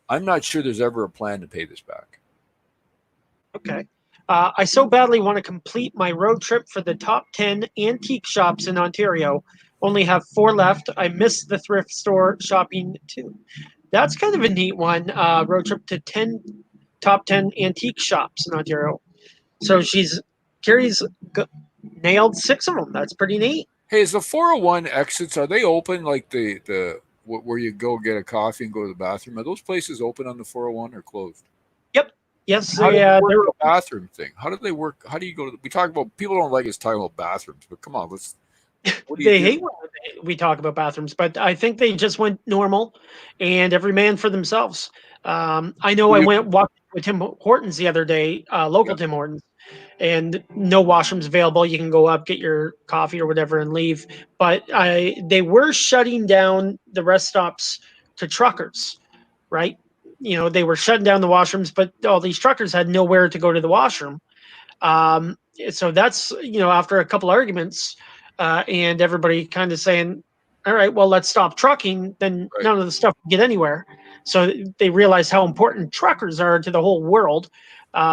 I'm not sure there's ever a plan to pay this back. Okay. I so badly want to complete my road trip for the top 10 antique shops in Ontario. Only have 4 left. I miss the thrift store shopping too. That's kind of a neat one. Road trip to top 10 antique shops in Ontario. So Carrie's nailed 6 of them. That's pretty neat. Hey, is the 401 exits, are they open like the where you go get a coffee and go to the bathroom? Are those places open on the 401 or closed? Yep. Yes. How they're the bathroom thing. How do they work? How do you go to? We talk about people don't like us talking about bathrooms, but come on, let's. They hate when we talk about bathrooms, but I think they just went normal, and every man for themselves. I know I went walking with Tim Hortons the other day, local Tim Hortons, and no washrooms available. You can go up, get your coffee or whatever, and leave. But they were shutting down the rest stops to truckers, right? You know, they were shutting down the washrooms, but all these truckers had nowhere to go to the washroom. So that's, after a couple arguments, and everybody kind of saying, all right, well, let's stop trucking, then none of the stuff will get anywhere. So they realized how important truckers are to the whole world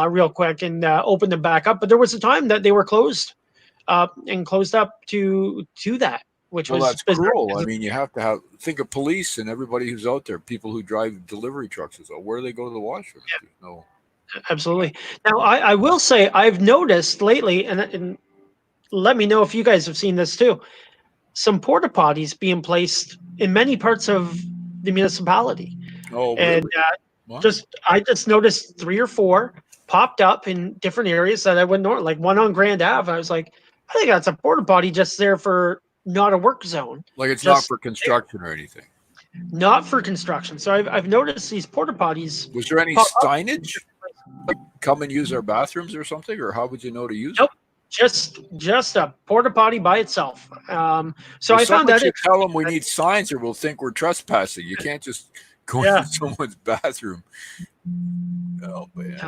real quick and opened them back up. But there was a time that they were closed and closed up to that, which was that's cruel. I mean, you have to think of police and everybody who's out there, people who drive delivery trucks. Where do they go to the washroom? Yeah. No. Absolutely. Now, I will say I've noticed lately, and let me know if you guys have seen this too, some porta potties being placed in many parts of the municipality. Oh, and really? I just noticed 3 or 4 popped up in different areas that I wouldn't know, like one on Grand Ave. I was like, I think that's a porta potty just there for not a work zone. Like it's not for construction or anything. Not for construction. So I've noticed these porta potties. Was there any signage? Like, come and use our bathrooms or something, or how would you know to use it? Just a porta potty by itself. So I found that tell them we need signs, or we'll think we're trespassing. You can't just go into someone's bathroom. Oh man.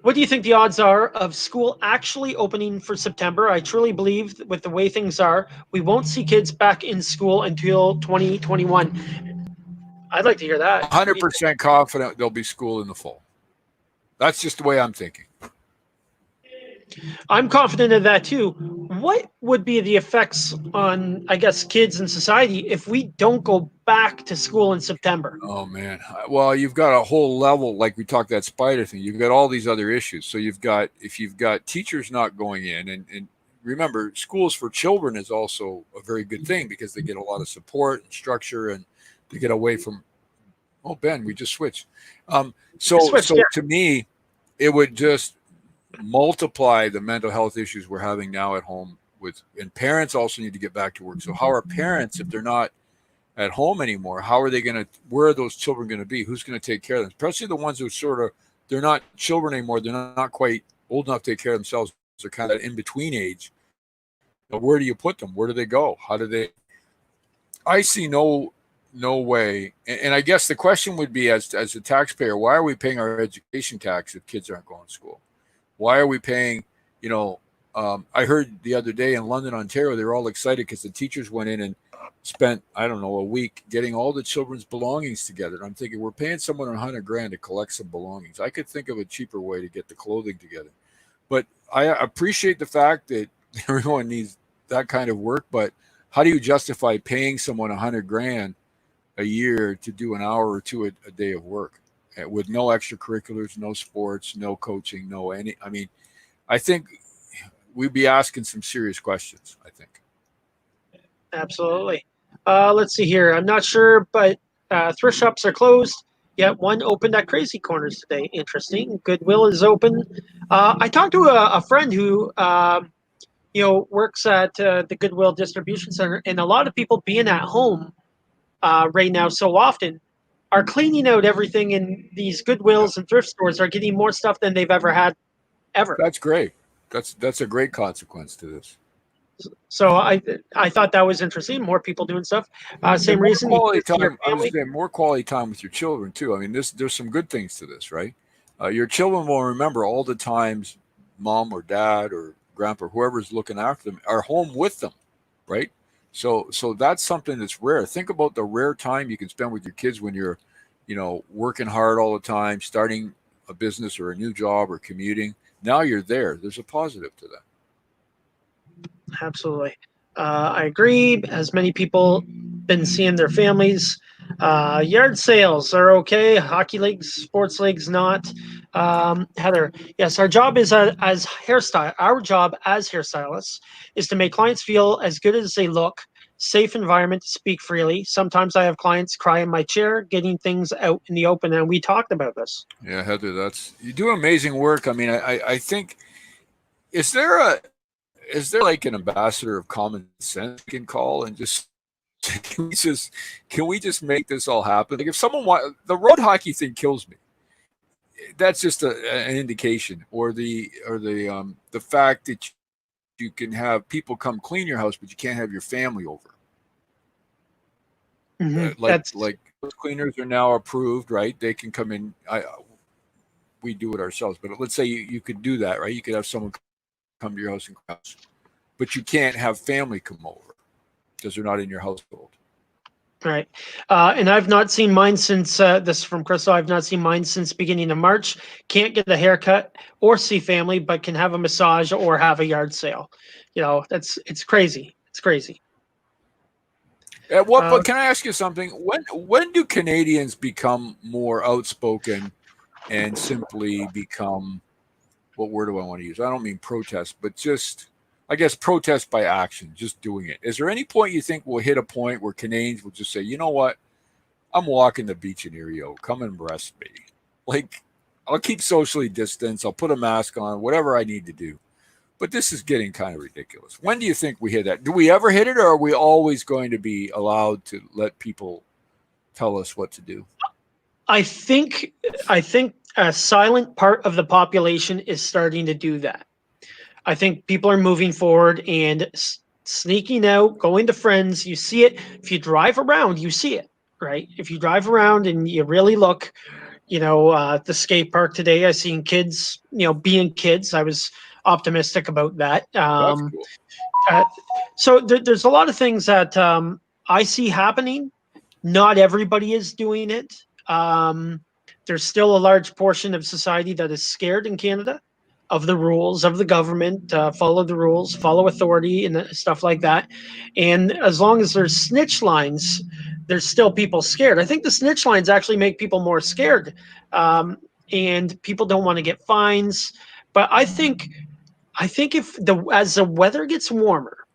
What do you think the odds are of school actually opening for September? I truly believe with the way things are, we won't see kids back in school until 2021. I'd like to hear that. 100% confident there'll be school in the fall. That's just the way I'm thinking. I'm confident of that too. What would be the effects on, I guess, kids and society if we don't go back to school in September? Oh man. Well, you've got a whole level, like we talked that spider thing. You've got all these other issues. So if you've got teachers not going in, and remember, schools for children is also a very good thing because they get a lot of support and structure, and they get away from. Oh, Ben, we just switched. To me, it would just multiply the mental health issues we're having now at home and parents also need to get back to work. So how are parents, if they're not at home anymore, where are those children going to be? Who's going to take care of them? Especially the ones who they're not children anymore. They're not quite old enough to take care of themselves. They're kind of in between age. But where do you put them? Where do they go? I see no way. And I guess the question would be, as a taxpayer, why are we paying our education tax if kids aren't going to school? Why are we paying, I heard the other day in London, Ontario, they were all excited because the teachers went in and spent, I don't know, a week getting all the children's belongings together. And I'm thinking, we're paying someone $100,000 to collect some belongings. I could think of a cheaper way to get the clothing together. But I appreciate the fact that everyone needs that kind of work. But how do you justify paying someone $100,000 a year to do an hour or two a day of work? with no extracurriculars, no sports, no coaching, no any. I mean, I think we'd be asking some serious questions, I think. Absolutely. Let's see here. I'm not sure, but thrift shops are closed. Yet one opened at Crazy Corners today. Interesting. Goodwill is open. I talked to a friend who works at the Goodwill distribution center, and a lot of people being at home right now so often are cleaning out everything in these Yeah, Goodwills and thrift stores are getting more stuff than they've ever had ever. that's great. That's a great consequence to this. So I thought that was interesting. More people doing stuff. And Same more reason you quality see your time. I was family. saying more quality time with your children too. I mean, there's some good things to this, right? Your children will remember all the times mom or dad or grandpa, or whoever's looking after them, are home with them, right? So that's something that's rare. Think about the rare time you can spend with your kids when you're, working hard all the time, starting a business or a new job or commuting. Now you're there. There's a positive to that. Absolutely. I agree. As many people been seeing their families. Yard sales are okay. Hockey leagues, sports leagues, not. Heather, yes, our job is as hairstyle. Our job as hairstylists is to make clients feel as good as they look. Safe environment to speak freely. Sometimes I have clients cry in my chair, getting things out in the open, and we talked about this. Yeah, Heather, that's you do amazing work. I mean, I think is there a is there like an ambassador of common sense we can call and just can we just make this all happen? Like if someone the road hockey thing kills me. That's just an indication, or the fact that you can have people come clean your house, but you can't have your family over. Like That's like those cleaners are now approved, right? They can come in. We do it ourselves, but let's say you could do that, right? You could have someone come to your house and clean your house, but you can't have family come over because they're not in your household. right. And I've not seen mine since this is from Crystal. I've not seen mine since beginning of March. Can't get a haircut or see family, but can have a massage or have a yard sale. It's crazy. It's crazy. At what Uh, point can I ask you something? When do Canadians become more outspoken and simply become, what word do I want to use? I don't mean protest, but just, I guess, protest by action, just doing it. Is there any point you think we'll hit a point where Canadians will just say, you know what? I'm walking the beach in Erio. Come and arrest me. Like, I'll keep socially distanced. I'll put a mask on, whatever I need to do. But this is getting kind of ridiculous. When do you think we hit that? Do we ever hit it, or are we always going to be allowed to let people tell us what to do? I think I think a silent part of the population is starting to do that. I think people are moving forward and sneaking out, going to friends. You see it if you drive around. You see it, right? If you drive around and you really look, the skate park today, I seen kids, being kids. I was optimistic about that. That's cool. Uh, so there's a lot of things that I see happening. Not everybody is doing it. There's still a large portion of society that is scared in Canada of the rules of the government. Follow the rules, follow authority, and stuff like that. And as long as there's snitch lines, there's still people scared. I think the snitch lines actually make people more scared, and people don't want to get fines. But I think if as the weather gets warmer,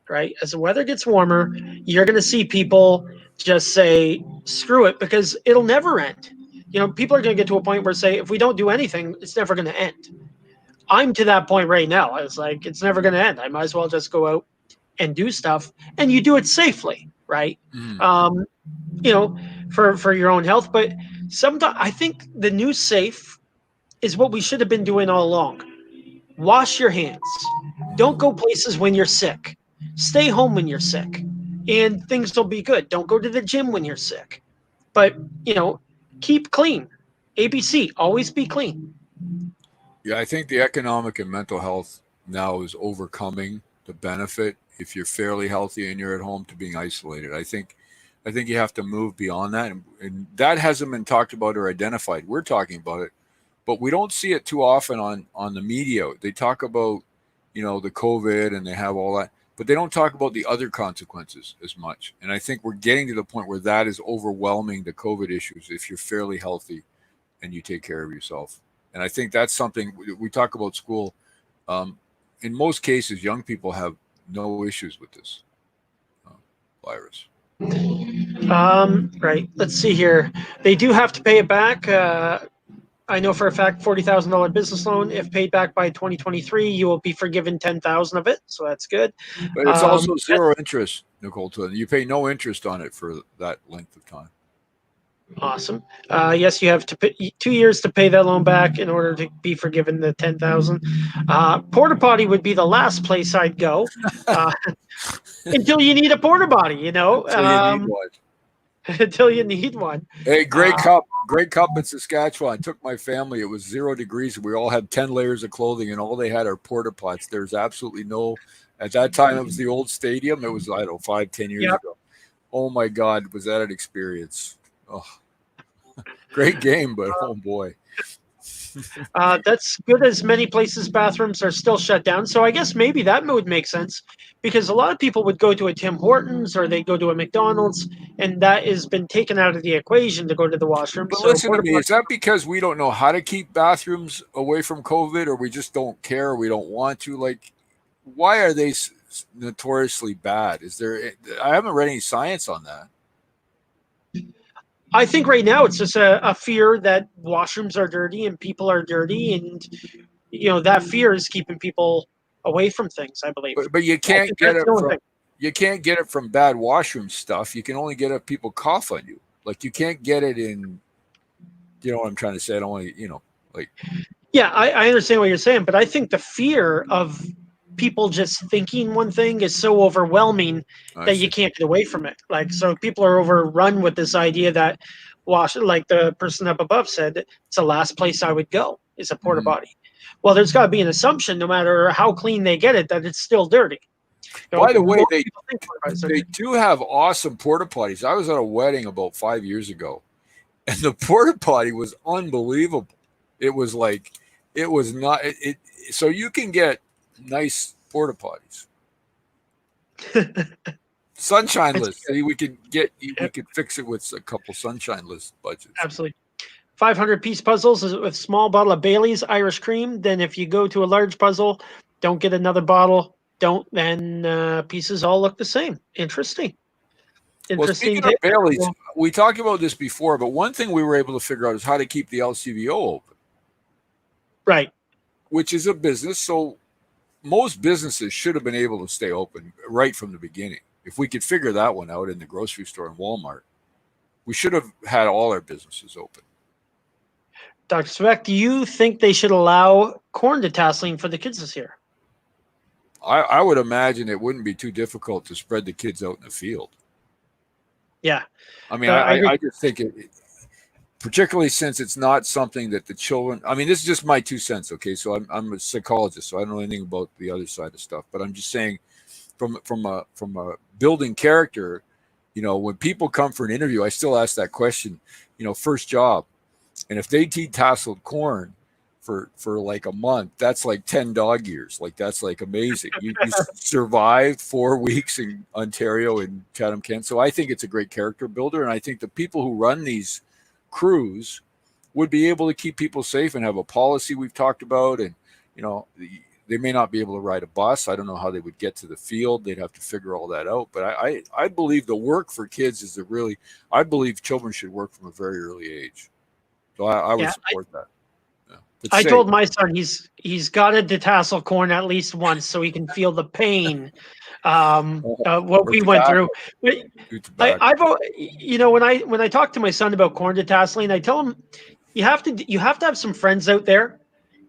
right? As the weather gets warmer, you're going to see people just say, screw it, because it'll never end. People are going to get to a point where say, if we don't do anything, it's never going to end. I'm to that point right now. It's like, it's never going to end. I might as well just go out and do stuff, and you do it safely, right? Mm. Um, you know, for your own health. But sometimes I think the new safe is what we should have been doing all along. Wash your hands. Don't go places when you're sick. Stay home when you're sick, and things will be good. Don't go to the gym when you're sick. But, keep clean. ABC, always be clean. Yeah, I think the economic and mental health now is overcoming the benefit if you're fairly healthy and you're at home to being isolated. I think you have to move beyond that, and that hasn't been talked about or identified. We're talking about it, but we don't see it too often on the media. They talk about, the COVID and they have all that, but they don't talk about the other consequences as much. And I think we're getting to the point where that is overwhelming the COVID issues if you're fairly healthy and you take care of yourself. And I think that's something we talk about school. In most cases, young people have no issues with this virus. Right. Let's see here. They do have to pay it back. I know for a fact, $40,000 business loan. If paid back by 2023, you will be forgiven 10,000 of it. So that's good. But it's also zero interest, Nicole. You pay no interest on it for that length of time. Awesome. Yes, you have to pay 2 years to pay that loan back in order to be forgiven the 10,000. Porta potty would be the last place I'd go until you need a porta potty. You know, Until you need one. Until you need one. Hey, Grey Cup in Saskatchewan. Took my family. It was 0 degrees. We all had 10 layers of clothing, and all they had are porta pots. There's absolutely no. At that time, it was the old stadium. It was, I don't know, 5-10 years ago. Oh my God, was that an experience? Oh, great game, but oh boy. That's good, as many places bathrooms are still shut down. So I guess maybe that would make sense, because a lot of people would go to a Tim Hortons or they go to a McDonald's, and that has been taken out of the equation to go to the washroom. But listen to me, is that because we don't know how to keep bathrooms away from COVID, or we just don't care, or we don't want to? Like, why are they notoriously bad? I haven't read any science on that. I think right now it's just a fear that washrooms are dirty and people are dirty, and that fear is keeping people away from things, I believe. But you can't get it from bad washroom stuff. You can only get it if people cough on you. Like, you can't get it in. You know what I'm trying to say? I don't want to, like. Yeah, I understand what you're saying, but I think the fear of people just thinking one thing is so overwhelming that you can't get away from it. Like, so people are overrun with this idea that like the person up above said, it's the last place I would go is a porta potty. Well, there's got to be an assumption, no matter how clean they get it, that it's still dirty. By the way, they do have awesome porta potties. I was at a wedding about 5 years ago, and the porta potty was unbelievable. It was like, it was not it. So you can get nice porta potties. Sunshine list. We could fix it with a couple sunshine list budgets. Absolutely. 500-piece puzzles with small bottle of Bailey's Irish cream. Then if you go to a large puzzle, don't get another bottle. Then pieces all look the same. Interesting. Well, speaking of Bailey's, we talked about this before, but one thing we were able to figure out is how to keep the LCBO open. Right. Which is a business, so most businesses should have been able to stay open right from the beginning. If we could figure that one out in the grocery store and Walmart, we should have had all our businesses open. Dr. Svec, do you think they should allow corn detasseling for the kids this year? I would imagine it wouldn't be too difficult to spread the kids out in the field. Yeah. I mean, I just think particularly since it's not something that the children, I mean, this is just my 2 cents. Okay. So I'm a psychologist, so I don't know anything about the other side of stuff, but I'm just saying from a building character, when people come for an interview, I still ask that question, first job. And if they detasseled corn for like a month, that's like 10 dog years. Like, that's like amazing. You survived 4 weeks in Ontario and Chatham-Kent. So I think it's a great character builder. And I think the people who run these crews would be able to keep people safe and have a policy we've talked about. And, they may not be able to ride a bus. I don't know how they would get to the field. They'd have to figure all that out. But I believe the work for kids is I believe children should work from a very early age. So I would support that. I told my son he's got to detassel corn at least once so he can feel the pain. What we went through. When I talk to my son about corn detasseling, I tell him you have to have some friends out there,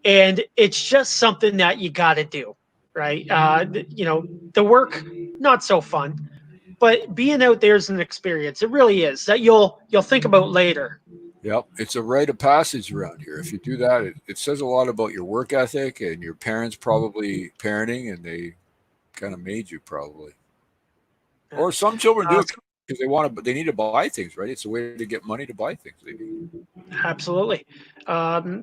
and it's just something that you got to do, right? The work not so fun, but being out there is an experience. It really is that you'll think about later. Yep. It's a rite of passage around here. If you do that, it says a lot about your work ethic and your parents probably parenting, and they kind of made you probably. Or some children do it because they need to buy things, right? It's a way to get money to buy things they need. Absolutely.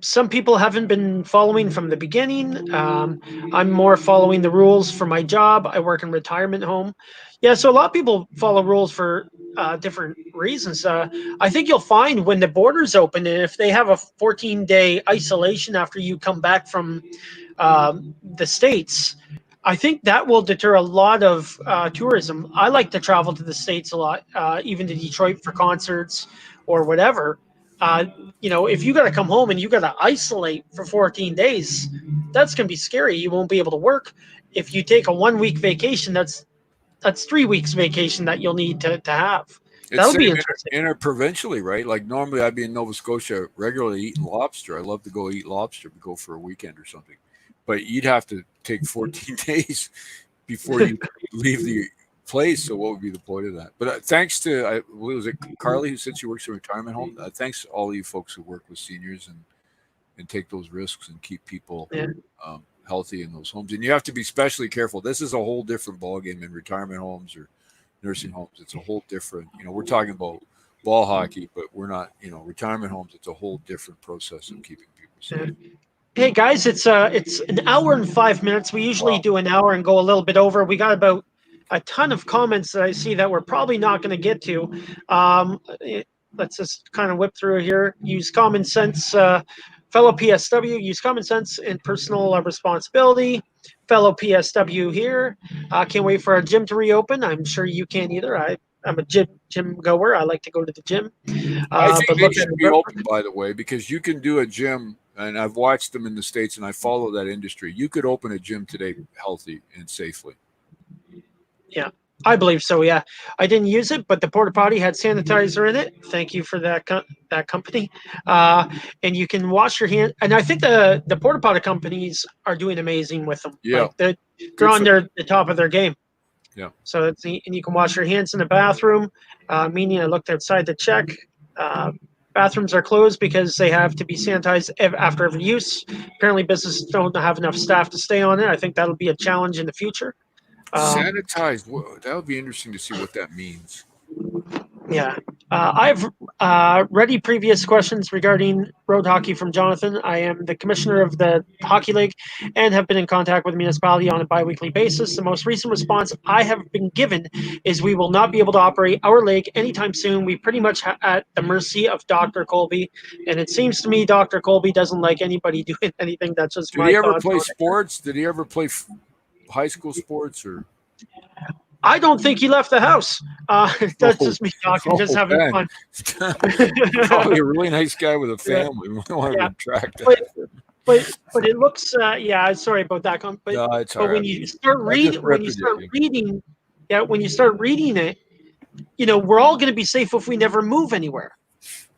Some people haven't been following from the beginning. I'm more following the rules for my job. I work in retirement home. Yeah, so a lot of people follow rules for different reasons. I think you'll find when the borders open, and if they have a 14-day isolation after you come back from the States, I think that will deter a lot of tourism. I like to travel to the States a lot, even to Detroit for concerts or whatever. Uh, if you got to come home and you got to isolate for 14 days, that's going to be scary. You won't be able to work. If you take a 1 week vacation, that's 3 weeks vacation that you'll need to have. It's That'll be same interesting. interprovincially, right? Like normally I'd be in Nova Scotia regularly eating lobster. I love to go eat lobster, go for a weekend or something. But you'd have to take 14 days before you leave the place. So what would be the point of that? But thanks to, was it Carly who said she works in a retirement home? Thanks to all of you folks who work with seniors and take those risks and keep people healthy in those homes. And you have to be especially careful. This is a whole different ballgame in retirement homes or nursing homes. It's a whole different, we're talking about ball hockey, but we're not, retirement homes. It's a whole different process of keeping people safe. Hey guys, it's an hour and 5 minutes. We usually do an hour and go a little bit over. We got about a ton of comments that I see that we're probably not going to get to. Let's just kind of whip through here. Use common sense, fellow PSW. Use common sense and personal responsibility. Fellow PSW here. Can't wait for our gym to reopen. I'm sure you can't either. I'm a gym goer. I like to go to the gym. I think they should be open, by the way, because you can do a gym, and I've watched them in the States, and I follow that industry. You could open a gym today healthy and safely. Yeah, I believe so. Yeah, I didn't use it, but the porta potty had sanitizer in it. Thank you for that company. And you can wash your hands. And I think the porta potty companies are doing amazing with them. Yeah, like they're on the top of their game. Yeah. So and you can wash your hands in the bathroom. Meaning, I looked outside to check. Bathrooms are closed because they have to be sanitized after every use. Apparently, businesses don't have enough staff to stay on it. I think that'll be a challenge in the future. Sanitized. That would be interesting to see what that means. Yeah. I've ready previous questions regarding road hockey from Jonathan. I am the commissioner of the Hockey League and have been in contact with the municipality on a biweekly basis. The most recent response I have been given is we will not be able to operate our league anytime soon. We pretty much at the mercy of Dr. Colby. And it seems to me Dr. Colby doesn't like anybody doing anything. That's just my thoughts. Did he ever play sports? Did he ever play high school sports or? I don't think he left the house. That's just me talking, just having fun. Probably a really nice guy with a family. We don't want to retract that. But it looks, sorry about that. But, no, it's but when you start reading, when you start reading it, we're all going to be safe if we never move anywhere,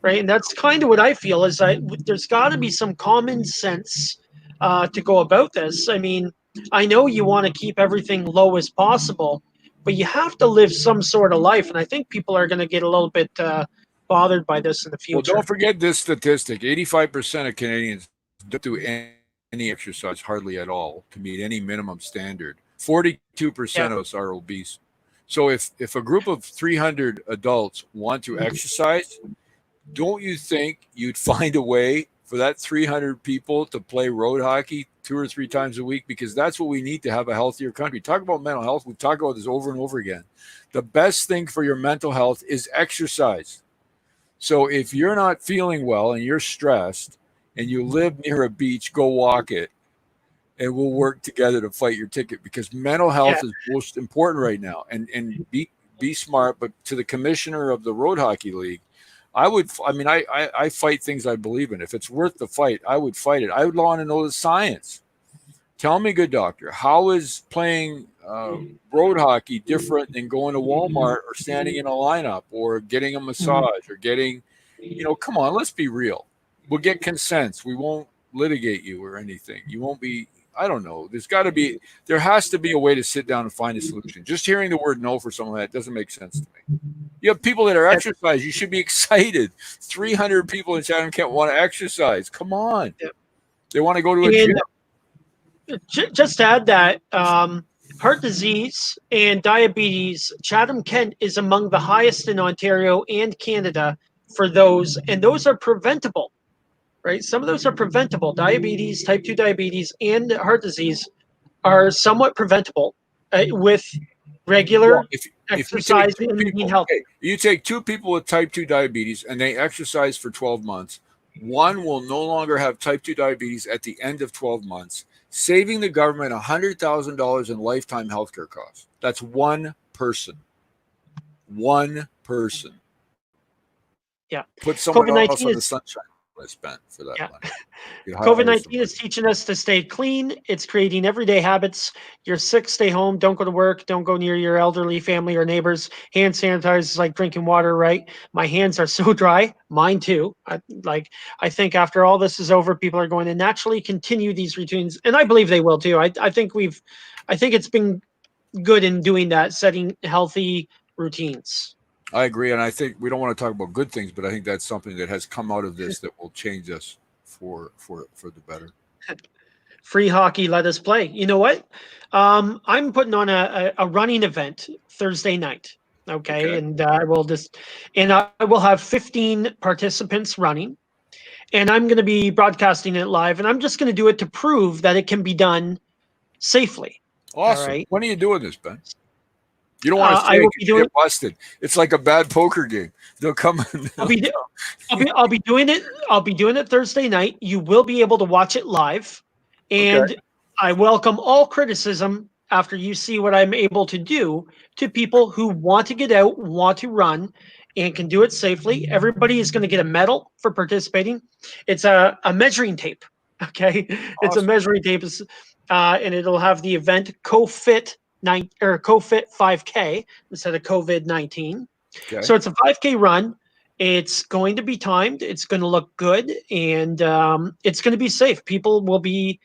right? And that's kind of what I feel is that there's got to be some common sense to go about this. I mean, I know you want to keep everything low as possible, but you have to live some sort of life. And I think people are going to get a little bit bothered by this in the future. Well, don't forget this statistic. 85% of Canadians don't do any exercise hardly at all to meet any minimum standard. 42% of us are obese. So if a group of 300 adults want to exercise, don't you think you'd find a way for that 300 people to play road hockey 2 or 3 times a week? Because that's what we need to have a healthier country. Talk about mental health. We've talked about this over and over again. The best thing for your mental health is exercise. So if you're not feeling well and you're stressed and you live near a beach, go walk it. And we'll work together to fight your ticket, because mental health is most important right now. And be smart. But to the commissioner of the Road Hockey League, I fight things I believe in. If it's worth the fight, I would fight it. I would want to know the science. Tell me, good doctor, how is playing road hockey different than going to Walmart or standing in a lineup or getting a massage or getting, come on, let's be real. We'll get consents. We won't litigate you or anything. You won't be, I don't know. There has to be a way to sit down and find a solution. Just hearing the word no for something like that doesn't make sense to me. You have people that are exercising. You should be excited. 300 people in Chatham-Kent want to exercise. Come on. They want to go to a gym. Just to add that, heart disease and diabetes, Chatham-Kent is among the highest in Ontario and Canada for those, and those are preventable, right? Some of those are preventable. Diabetes, type 2 diabetes, and heart disease are somewhat preventable with regular If you take Exercise two and eating people, healthy. okay, you take two people with type 2 diabetes and they exercise for 12 months, one will no longer have type 2 diabetes at the end of 12 months, saving the government $100,000 in lifetime healthcare costs. That's one person. One person. Yeah. Put someone else COVID-19 on the is sunshine I spent for that yeah. money. You hire COVID-19 somebody. is teaching us to stay clean. It's creating everyday habits. You're sick, stay home. Don't go to work. Don't go near your elderly family or neighbors. Hand sanitize is like drinking water, right? My hands are so dry. Mine too. I think after all this is over, people are going to naturally continue these routines, and I believe they will too. I think it's been good in doing that, setting healthy routines. I agree, and I think we don't want to talk about good things, but I think that's something that has come out of this that will change us for the better. Free hockey, let us play. You know what? I'm putting on a running event Thursday night. Okay, Okay. and I will have 15 participants running, and I'm going to be broadcasting it live, and I'm just going to do it to prove that it can be done safely. All Awesome. right. When are you doing this, Ben? You don't want to say I it will be because you doing. get busted. It's like a bad poker game. They'll come and I'll be. I'll be doing it. I'll be doing it Thursday night. You will be able to watch it live, okay. and I welcome all criticism after you see what I'm able to do to people who want to get out, want to run, and can do it safely. Everybody is going to get a medal for participating. It's a measuring tape. Okay, it's a Awesome. measuring tape, and it'll have the event CoFit 5K instead of COVID-19. Okay. So it's a 5K run. It's going to be timed. It's going to look good, and it's going to be safe. People will be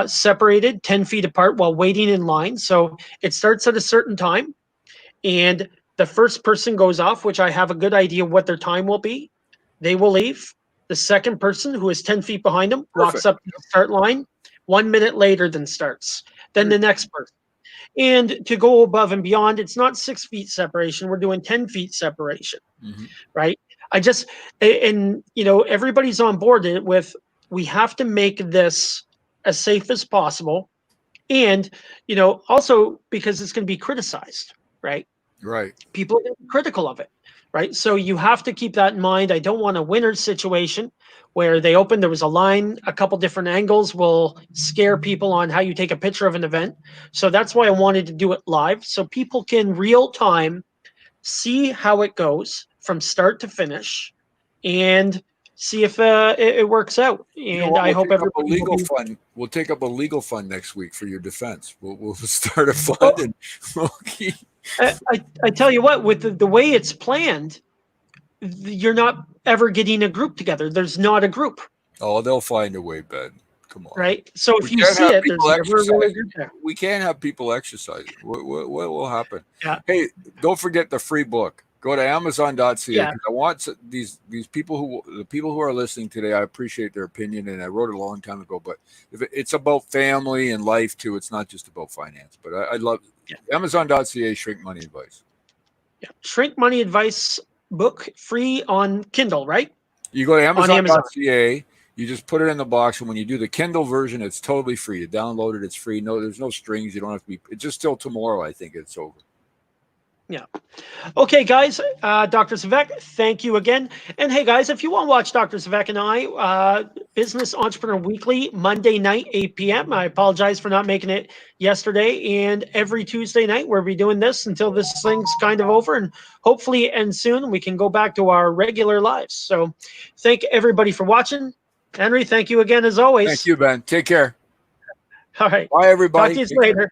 separated 10 feet apart while waiting in line. So it starts at a certain time, and the first person goes off, which I have a good idea what their time will be. They will leave. The second person, who is 10 feet behind them, Perfect. walks up to the start line 1 minute later than starts. Then the next person. And to go above and beyond, it's not 6 feet separation. We're doing 10 feet separation, Mm-hmm. right? And everybody's on board with, we have to make this as safe as possible. And, also because it's going to be criticized, right? Right. People are critical of it, right? So you have to keep that in mind. I don't want a winner's situation where there was a line, a couple different angles will scare people on how you take a picture of an event. So that's why I wanted to do it live so people can real time see how it goes from start to finish and see if it works out. You know And what? I hope everybody will be. We'll take up a legal fund next week for your defense. We'll start a fund Well, and we'll keep. I tell you what, with the way it's planned, you're not ever getting a group together. There's not a group, Oh, they'll find a way, Ben. Come on. right? So We if you can't see have it, people there's never a really exercising. group there. We can't have people exercising. What will happen? Yeah. Hey, don't forget the free book. Go to Amazon.ca Yeah. because I want these people the people who are listening today. I appreciate their opinion, and I wrote it a long time ago. But if it's about family and life too. It's not just about finance. But I love Amazon.ca. Shrink Money Advice. Yeah. Shrink Money Advice book, free on Kindle, right? You go to On Amazon. Amazon.ca. You just put it in the box, and when you do the Kindle version, it's totally free. You download it; it's free. No, there's no strings. You don't have to be. It's just till tomorrow. I think it's over. Yeah. Okay, guys. Dr. Svec, thank you again. And hey, guys, if you want to watch Dr. Svec and I, Business Entrepreneur Weekly, Monday night, 8 p.m. I apologize for not making it yesterday. And every Tuesday night, we'll be doing this until this thing's kind of over. And hopefully it ends soon and we can go back to our regular lives. So thank everybody for watching. Henry, thank you again as always. Thank you, Ben. Take care. All right. Bye, everybody. Talk to you later.